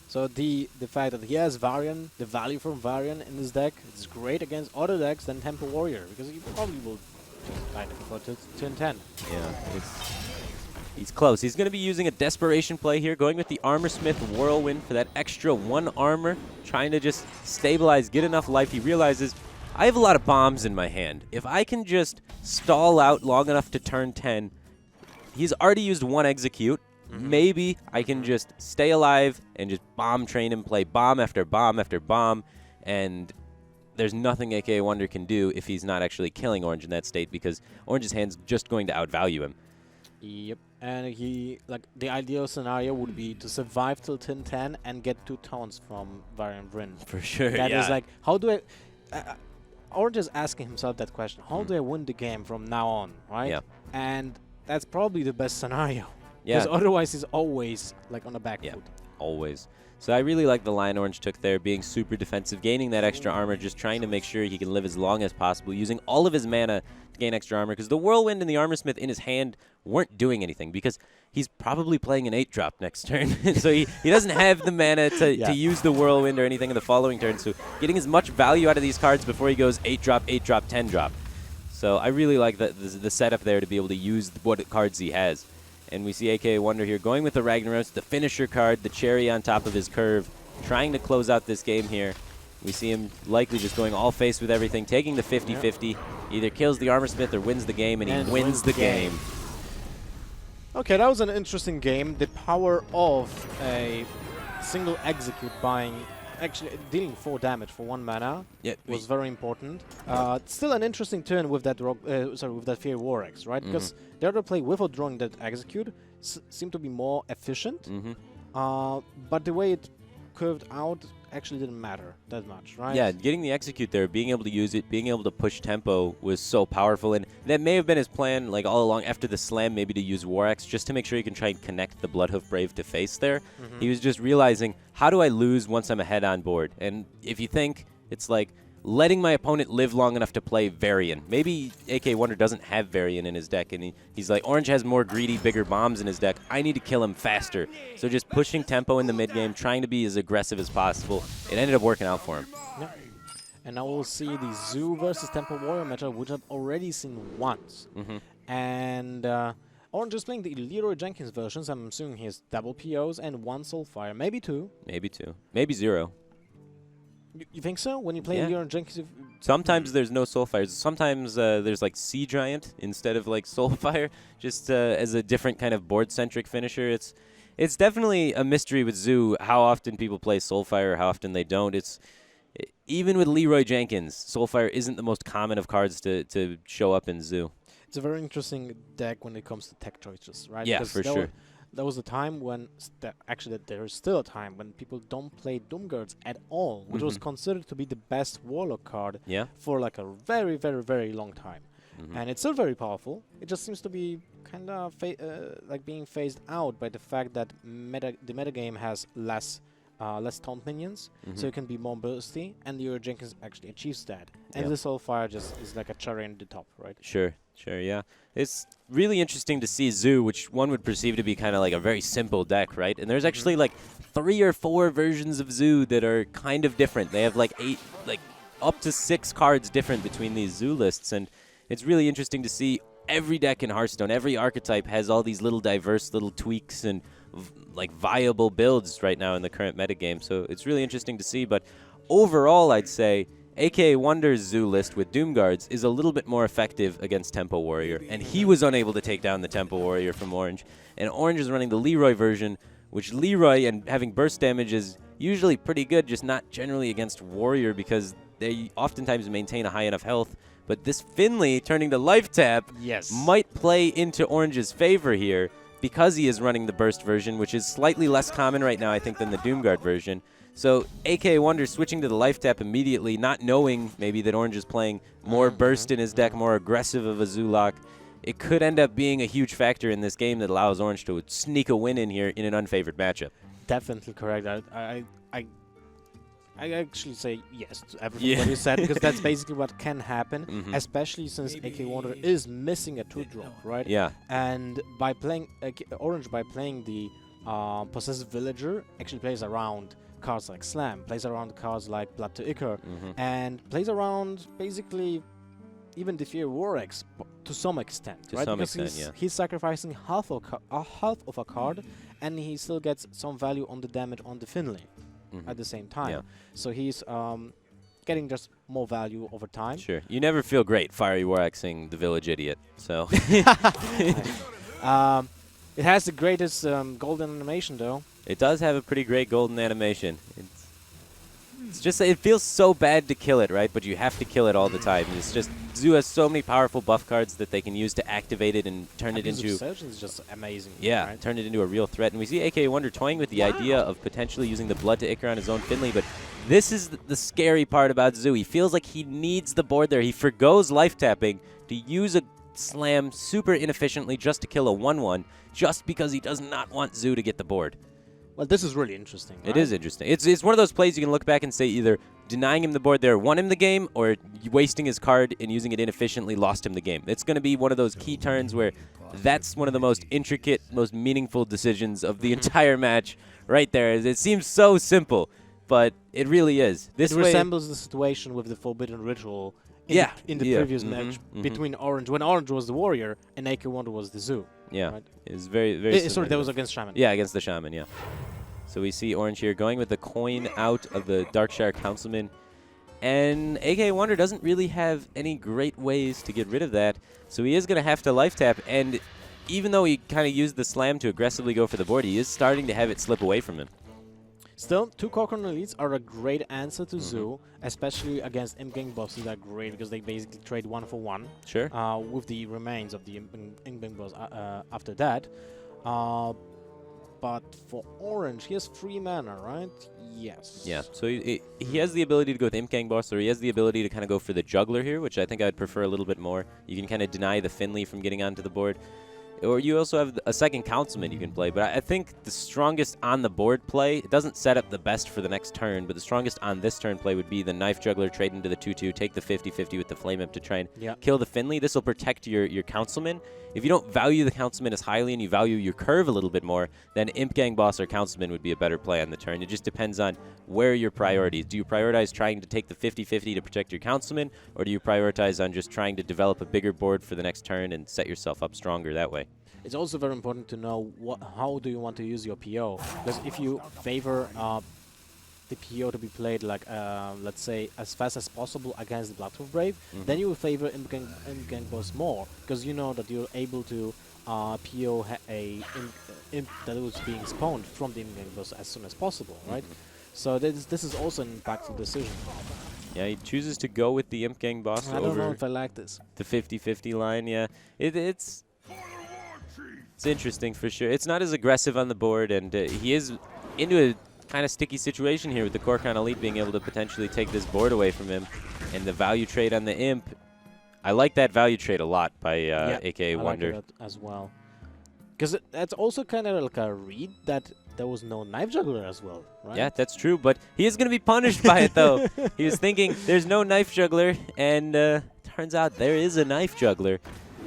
So the fact that he has Varian, the value from Varian in his deck, is great against other decks than Temple Warrior because he probably will just die for turn 10. Yeah, he's close. He's going to be using a desperation play here, going with the Armorsmith Whirlwind for that extra 1 armor, trying to just stabilize, get enough life. He realizes, I have a lot of bombs in my hand. If I can just stall out long enough to turn 10, he's already used 1 execute. Maybe I can just stay alive and just bomb train him, play bomb after bomb after bomb, and there's nothing AKAWonder can do if he's not actually killing Orange in that state because Orange's hand's just going to outvalue him. Yep. And the ideal scenario would be to survive till turn 10 and get 2 taunts from Varian Vryn. For sure, That is like, how do I... Orange is asking himself that question. How do I win the game from now on, right? Yeah. And that's probably the best scenario. Yeah. Because otherwise he's always like on the back foot. Always. So I really like the line Orange took there, being super defensive, gaining that extra armor, just trying to make sure he can live as long as possible, using all of his mana to gain extra armor, because the Whirlwind and the Armorsmith in his hand weren't doing anything, because he's probably playing an 8-drop next turn, so he doesn't have the mana to use the Whirlwind or anything in the following turn, so getting as much value out of these cards before he goes 8-drop, 8-drop, 10-drop. So I really like the setup there to be able to use what cards he has. And we see AKAWonder here going with the Ragnaros, the finisher card, the cherry on top of his curve, trying to close out this game here. We see him likely just going all face with everything, taking the 50-50. Either kills the Armorsmith or wins the game, and he wins the game. Okay, that was an interesting game. The power of a single execute buying, actually dealing 4 damage for 1 mana was very important. Still an interesting turn with that with that Fairy Warx, right? Because the other play without drawing that execute seemed to be more efficient. But the way it curved out actually didn't matter that much, right? Yeah, getting the execute there, being able to use it, being able to push tempo was so powerful, and that may have been his plan, like all along after the slam, maybe to use Warx just to make sure he can try and connect the Bloodhoof Brave to face there. He was just realizing, how do I lose once I'm ahead on board? And if you think, it's like letting my opponent live long enough to play Varian. Maybe AKAWonder doesn't have Varian in his deck, and he's like, Orange has more greedy, bigger bombs in his deck. I need to kill him faster. So just pushing tempo in the mid game, trying to be as aggressive as possible. It ended up working out for him. Yeah. And now we'll see the Zoo versus Temple Warrior matchup, which I've already seen once. And Orange is playing the Leroy Jenkins versions. I'm assuming he has double POs and 1 Soulfire, maybe 2. Maybe 2. Maybe 0. You think so? When you play Leroy Jenkins? Sometimes there's no Soulfires. Sometimes there's like Sea Giant instead of like Soulfire, just as a different kind of board-centric finisher. It's definitely a mystery with Zoo how often people play Soulfire or how often they don't. Even with Leroy Jenkins, Soulfire isn't the most common of cards to show up in Zoo. It's a very interesting deck when it comes to tech choices, right? Yeah, because for sure. There was a time when, actually there is still a time when people don't play Doomguards at all, which was considered to be the best Warlock card for like a very, very, very long time. And it's still very powerful. It just seems to be kind of like being phased out by the fact that the metagame has less taunt minions, so it can be more bursty, and Leroy Jenkins actually achieves that. And the Soulfire just is like a cherry on the top, right? Sure, yeah. It's really interesting to see Zoo, which one would perceive to be kind of like a very simple deck, right? And there's actually like 3 or 4 versions of Zoo that are kind of different. They have like 8, like up to 6 cards different between these Zoo lists, and it's really interesting to see every deck in Hearthstone, every archetype has all these little diverse little tweaks and like viable builds right now in the current metagame. So it's really interesting to see, but overall, I'd say AKAWonder's Zoo list with Doom Guards is a little bit more effective against Tempo Warrior, and he was unable to take down the Tempo Warrior from Orange. And Orange is running the Leroy version, which Leroy and having burst damage is usually pretty good, just not generally against Warrior because they oftentimes maintain a high enough health. But this Finley turning to Life Tap might play into Orange's favor here because he is running the burst version, which is slightly less common right now, I think, than the Doomguard version. So AKAWonder switching to the Life Tap immediately, not knowing maybe that Orange is playing more burst in his deck, more aggressive of a Zoolock. It could end up being a huge factor in this game that allows Orange to sneak a win in here in an unfavored matchup. Definitely correct. I actually say yes to everything that you said, because that's basically what can happen, especially since AKAWonder is missing a 2-drop, right? Yeah. And by playing Orange, by playing the Possessive Villager, actually plays around cards like Slam, plays around cards like Blood to Ichor, and plays around basically even the Fear Warx to some extent, right? To some because extent, he's sacrificing half of a card, and he still gets some value on the damage on the Finley at the same time. Yeah. So he's getting just more value over time. Sure. You never feel great Fiery Warxing the Village Idiot, so. It has the greatest golden animation, though. It does have a pretty great golden animation. It's just, it feels so bad to kill it, right? But you have to kill it all the time. It's just, Zoo has so many powerful buff cards that they can use to activate it and turn it into... Surgeon is just amazing. Yeah, right? turn it into a real threat. And we see AKAWonder toying with the idea of potentially using the Blood to Ichor on his own Finley, but this is the scary part about Zoo. He feels like he needs the board there. He forgoes life tapping to use a Slam super inefficiently just to kill a 1-1, just because he does not want Zoo to get the board. Well, this is really interesting. It is interesting. It's one of those plays you can look back and say either denying him the board there won him the game, or wasting his card and using it inefficiently lost him the game. It's going to be one of those key turns where that's one of the most intricate, most meaningful decisions of the entire match right there. It seems so simple, but it really is. This it resembles the situation with the Forbidden Ritual in the previous match between Orange, when Orange was the Warrior and AKAWonder was the Zoo. Yeah, right? it's very sorry, that was against Shaman. Yeah, against the Shaman, yeah. So we see Orange here going with the coin out of the Darkshire Councilman. And AKAWonder doesn't really have any great ways to get rid of that. So he is going to have to life tap. And even though he kind of used the Slam to aggressively go for the board, he is starting to have it slip away from him. Still, 2 Corcoran Elites are a great answer to Zoo, especially against Imp Gang bosses. They're great because they basically trade 1 for 1. Sure. With the remains of the Imp Gang boss after that. But for Orange, he has 3 mana, right? Yes. Yeah, so he has the ability to go with Imp Gang boss, or he has the ability to kind of go for the Juggler here, which I think I'd prefer a little bit more. You can kind of deny the Finley from getting onto the board. Or you also have a second Councilman you can play. But I think the strongest on the board play, it doesn't set up the best for the next turn, but the strongest on this turn play would be the Knife Juggler, trade into the 2-2, take the 50-50 with the Flame Imp to try and kill the Finley. This will protect your Councilman. If you don't value the Councilman as highly and you value your curve a little bit more, then Imp Gang Boss or Councilman would be a better play on the turn. It just depends on where your priorities. Do you prioritize trying to take the 50-50 to protect your Councilman, or do you prioritize on just trying to develop a bigger board for the next turn and set yourself up stronger that way? It's also very important to know how do you want to use your PO. Because if you favor the PO to be played, like, let's say, as fast as possible against the Bloodhoof Brave, then you will favor Imp Gang Boss more. Because you know that you're able to PO a imp that was being spawned from the Imp Gang Boss as soon as possible, right? So this is also an impactful decision. Yeah, he chooses to go with the Imp Gang Boss I don't know if I like this. The 50-50 line, yeah. It's interesting for sure. It's not as aggressive on the board, and he is into a kind of sticky situation here with the Corcoran Elite being able to potentially take this board away from him. And the value trade on the Imp, I like that value trade a lot by AKAWonder. I like that as well. Because that's also kind of like a read that there was no Knife Juggler as well, right? Yeah, that's true, but he is going to be punished by it, though. He was thinking, there's no Knife Juggler, and turns out there is a Knife Juggler.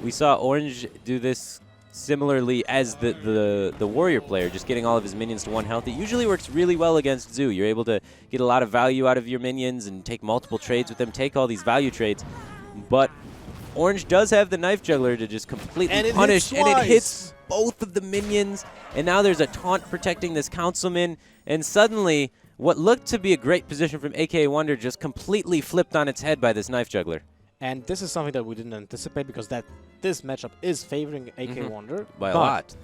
We saw Orange do this similarly as the Warrior player, just getting all of his minions to 1 health. It usually works really well against Zoo. You're able to get a lot of value out of your minions and take multiple trades with them, take all these value trades. But Orange does have the Knife Juggler to just completely punish, and it hits both of the minions, and now there's a taunt protecting this councilman, and suddenly what looked to be a great position from AKAWonder just completely flipped on its head by this knife juggler. And this is something that we didn't anticipate because this matchup is favoring AKAWonder. By a lot.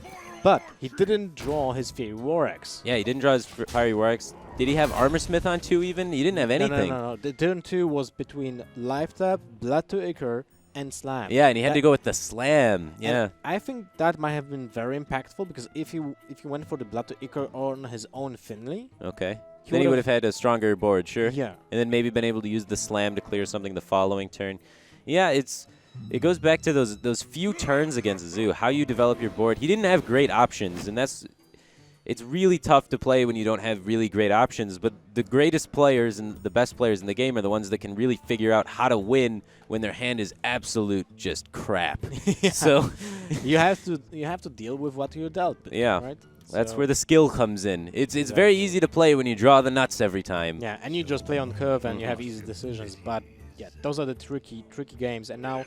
But he didn't draw his Fiery War Axe. Yeah, he didn't draw his Fiery War Axe. Did he have Armor Smith on 2 even? He didn't have anything. No. The turn 2 was between Life Tap, Blood to Ichor, and Slam. Yeah, and he had to go with the Slam. Yeah. And I think that might have been very impactful because if he went for the Blood to Ichor on his own Finley. Okay. Then he would have had a stronger board, sure. Yeah. And then maybe been able to use the Slam to clear something the following turn. Yeah, it goes back to those few turns against Zoo, how you develop your board. He didn't have great options, and it's really tough to play when you don't have really great options, but the greatest players and the best players in the game are the ones that can really figure out how to win when their hand is absolute just crap. Yeah. So you have to deal with what you're dealt. Yeah. Right? That's So where the skill comes in. It's very easy to play when you draw the nuts every time. yeah, and you just play on curve and you have easy decisions, but yeah, those are the tricky games. And now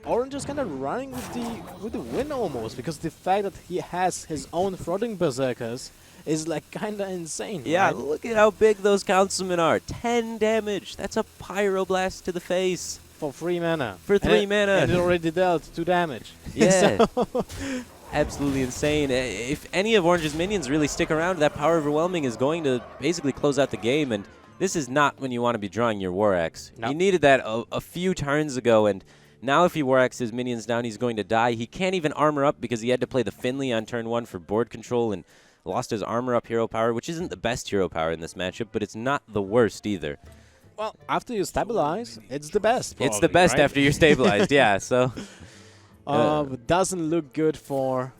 Orange is kind of running with the win almost, because the fact that he has his own Throttling Berserkers is like kind of insane. Yeah, right? look at how big those councilmen are. 10 damage. That's a Pyroblast to the face. For 3 mana. For 3 mana. And it already dealt 2 damage. Yeah. Absolutely insane. If any of Orange's minions really stick around, that Power Overwhelming is going to basically close out the game, and this is not when you want to be drawing your War Axe. Nope. He needed that a few turns ago, and now if he War Axes his minions down, he's going to die. He can't even armor up because he had to play the Finley on turn 1 for board control and lost his armor up hero power, which isn't the best hero power in this matchup, but it's not the worst either. Well, after you stabilize, it's the best. It's the probably, best right? after you're stabilized, yeah. So doesn't look good for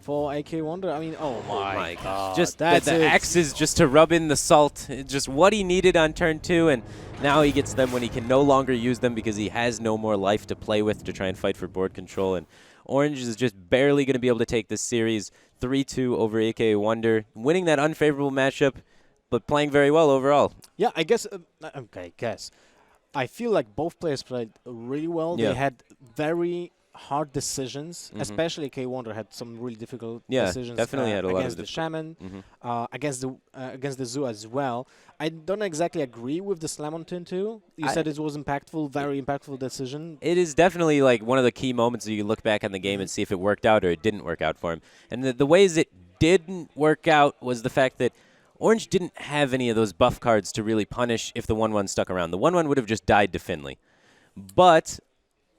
AKAWonder. I mean, oh my god. Just that's the axes just to rub in the salt. Just what he needed on turn 2, and now he gets them when he can no longer use them because he has no more life to play with to try and fight for board control. And Orange is just barely going to be able to take this series 3-2 over AKAWonder, winning that unfavorable matchup, but playing very well overall. Yeah, I guess. I feel like both players played really well. Yeah. They had very hard decisions, especially AKAWonder had some really difficult decisions. Definitely had a lot against of the Shaman, against the Zoo as well. I don't exactly agree with the Slam on turn 2. You said it was impactful, very impactful decision. It is definitely like one of the key moments that you look back on the game and see if it worked out or it didn't work out for him. And the ways it didn't work out was the fact that Orange didn't have any of those buff cards to really punish if the 1-1 stuck around. The 1-1 would have just died to Finley. But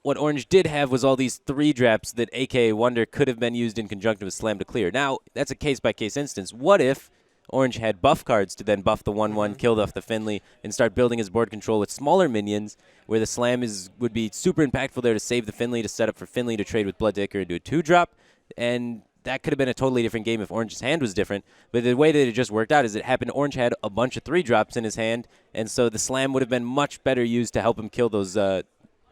what Orange did have was all these 3-drops that AKAWonder could have been used in conjunction with Slam to clear. Now, that's a case-by-case instance. What if Orange had buff cards to then buff the 1-1, kill off the Finley, and start building his board control with smaller minions, where the Slam would be super impactful there to save the Finley, to set up for Finley to trade with Blood Dicker and do a 2-drop, and that could have been a totally different game if Orange's hand was different. But the way that it just worked out is it happened Orange had a bunch of 3-drops in his hand, and so the Slam would have been much better used to help him kill those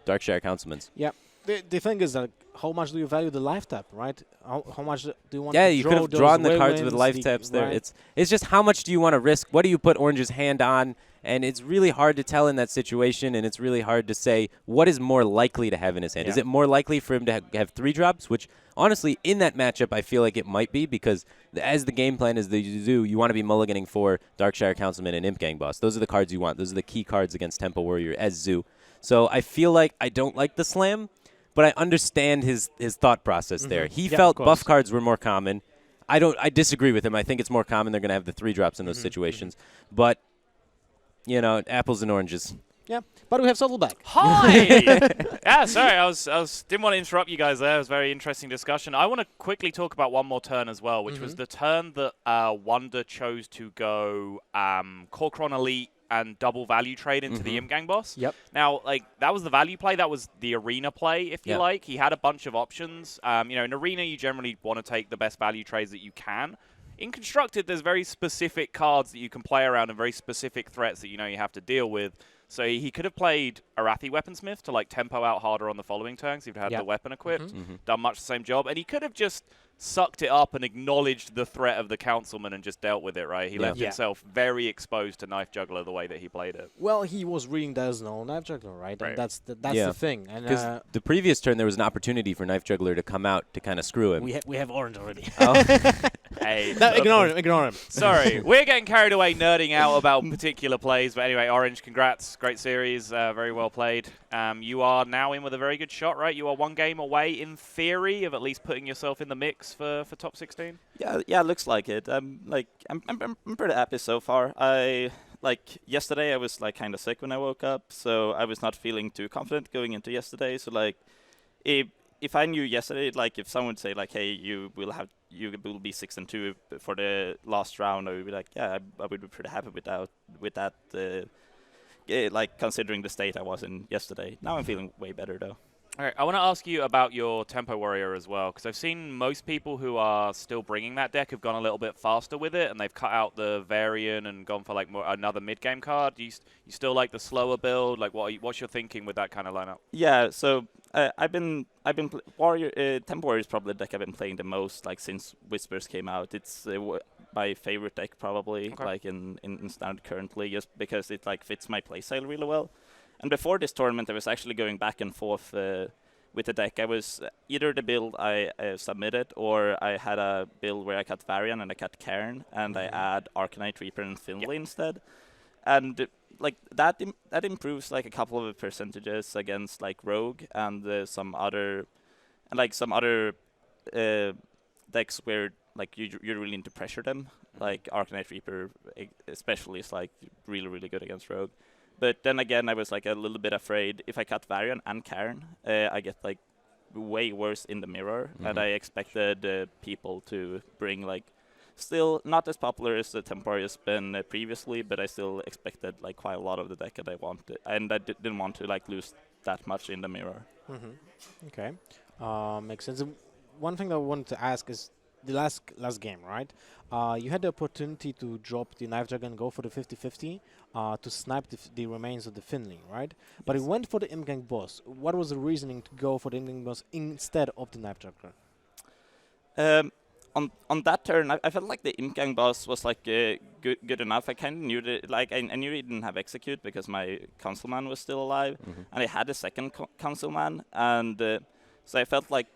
Darkshire Councilmans. Yeah. The thing is that how much do you value the life tap, right? How much do you want Yeah, to you draw could have those drawn the cards with whirlwinds, life taps there. right? It's just how much do you want to risk? What do you put Orange's hand on? And it's really hard to tell in that situation, and it's really hard to say what is more likely to have in his hand. Yeah. Is it more likely for him to have 3-drops, which honestly, in that matchup, I feel like it might be, because as the game plan is the Zoo, you want to be mulliganing for Darkshire Councilman and Imp Gang Boss. Those are the cards you want. Those are the key cards against Temple Warrior as Zoo. So I feel like I don't like the Slam, but I understand his thought process there. He felt buff cards were more common. I disagree with him. I think it's more common they're going to have the 3-drops in those situations. But, you know, apples and oranges. Yeah, but we have Subtleback. Hi! Yeah, sorry, I didn't want to interrupt you guys there. It was a very interesting discussion. I want to quickly talk about one more turn as well, which was the turn that Wonder chose to go Corcoran Elite and double value trade into the Imp Gang boss. Yep. Now, like, that was the value play. That was the arena play, if you like. He had a bunch of options. You know, in arena, you generally want to take the best value trades that you can. In Constructed, there's very specific cards that you can play around and very specific threats that you know you have to deal with. So he could have played Arathi Weaponsmith to like tempo out harder on the following turns. He'd had the weapon equipped, done much the same job, and he could have just sucked it up and acknowledged the threat of the councilman and just dealt with it, right? He left himself very exposed to Knife Juggler the way that he played it. Well, he was reading there's no Knife Juggler, right? And that's the thing. And because the previous turn there was an opportunity for Knife Juggler to come out to kind of screw him. we have Orange already. Oh. Hey, no, ignore him. Sorry, we're getting carried away nerding out about particular plays, but anyway, Orange, congrats, great series, very well played. You are now in with a very good shot, right? You are one game away, in theory, of at least putting yourself in the mix for top 16. Yeah, looks like it. I'm pretty happy so far. Yesterday I was like kind of sick when I woke up, so I was not feeling too confident going into yesterday. So like, if I knew yesterday, like if someone would say like, hey, you will be 6-2 for the last round, I would be like, yeah, I would be pretty happy with that. Like considering the state I was in yesterday. Now I'm feeling way better though. All right, I want to ask you about your Tempo Warrior as well, because I've seen most people who are still bringing that deck have gone a little bit faster with it, and they've cut out the Varian and gone for like another mid-game card. Do you still like the slower build? Like, what's your thinking with that kind of lineup? Yeah, so I've been Warrior. Tempo Warrior is probably the deck I've been playing the most, like since Whispers came out. It's my favorite deck probably, like in standard currently, just because it like fits my playstyle really well. And before this tournament, I was actually going back and forth with the deck. I was either the build I submitted, or I had a build where I cut Varian and I cut Cairn, and I add Arcanite, Reaper, and Finley instead. And like that improves like a couple of percentages against like Rogue and some other decks where like you really need to pressure them. Like Arcanite, Reaper especially is like really good against Rogue. But then again, I was like a little bit afraid if I cut Varian and Cairn, I get like way worse in the mirror. And I expected people to bring like still not as popular as the Temporary has been previously, but I still expected like quite a lot of the deck that I wanted, and I didn't want to like lose that much in the mirror. Okay, makes sense. One thing that I wanted to ask is the last game, right? You had the opportunity to drop the Knife Juggler and go for the 50-50 to snipe the remains of the Finley, right? But it went for the Imgang boss. What was the reasoning to go for the Imgang boss instead of the Knife Juggler? On that turn, I felt like the Imgang boss was like good enough. I kind of knew that, like I knew he didn't have execute because my councilman was still alive, and I had a second councilman, and so I felt like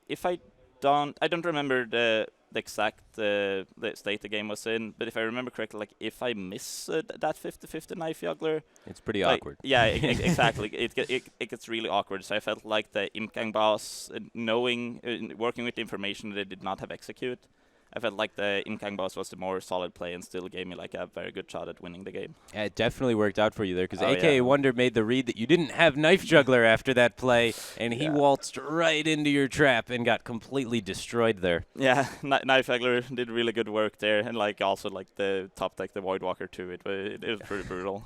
if I don't remember the exact the state the game was in, but if I remember correctly, like if I miss that 50-50 Knife Juggler, it's pretty like, awkward. Yeah, exactly. It gets really awkward. So I felt like the Imgang boss, working with the information that I did not have execute, I felt like the Imgang boss was the more solid play and still gave me like a very good shot at winning the game. Yeah, it definitely worked out for you there, because AKAWonder made the read that you didn't have Knife Juggler after that play, and he waltzed right into your trap and got completely destroyed there. Yeah, Knife Juggler did really good work there, and like also like the top deck, the Voidwalker too. It was pretty brutal.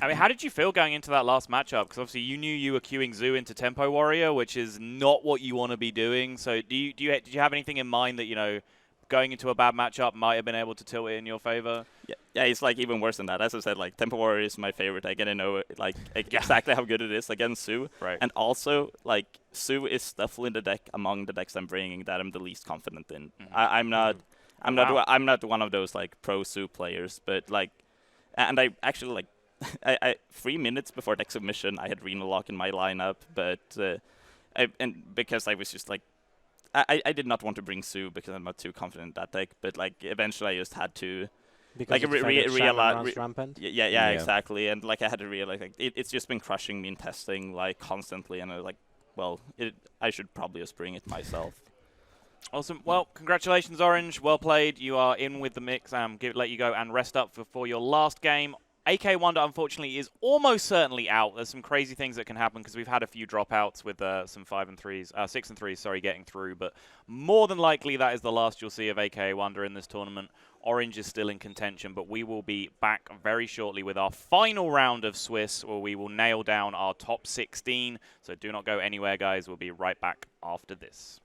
I mean, how did you feel going into that last matchup? Because obviously you knew you were queuing Zoo into Tempo Warrior, which is not what you want to be doing. So did you have anything in mind that, you know, going into a bad matchup might have been able to tilt it in your favor? Yeah, it's like even worse than that. As I said, like Tempo Warrior is my favorite. I gotta know like exactly how good it is against Sue. Right. And also like Sue is definitely the deck among the decks I'm bringing that I'm the least confident in. I'm not one of those like pro Sue players, but like, and I actually like. 3 minutes before deck submission, I had Renalock in my lineup, but because I was just like, I did not want to bring Sue because I'm not too confident in that deck, but like eventually I just had to because like realize. rampant. Yeah, exactly, and like I had to realize like it's just been crushing me in testing like constantly, and I was like, well, I should probably just bring it myself. Awesome. Well, congratulations, Orange. Well played. You are in with the mix. Let you go and rest up for your last game. AKAWonder, unfortunately, is almost certainly out. There's some crazy things that can happen because we've had a few dropouts with some 6 and 3s, getting through. But more than likely, that is the last you'll see of AKAWonder in this tournament. Orange is still in contention, but we will be back very shortly with our final round of Swiss, where we will nail down our top 16. So do not go anywhere, guys. We'll be right back after this.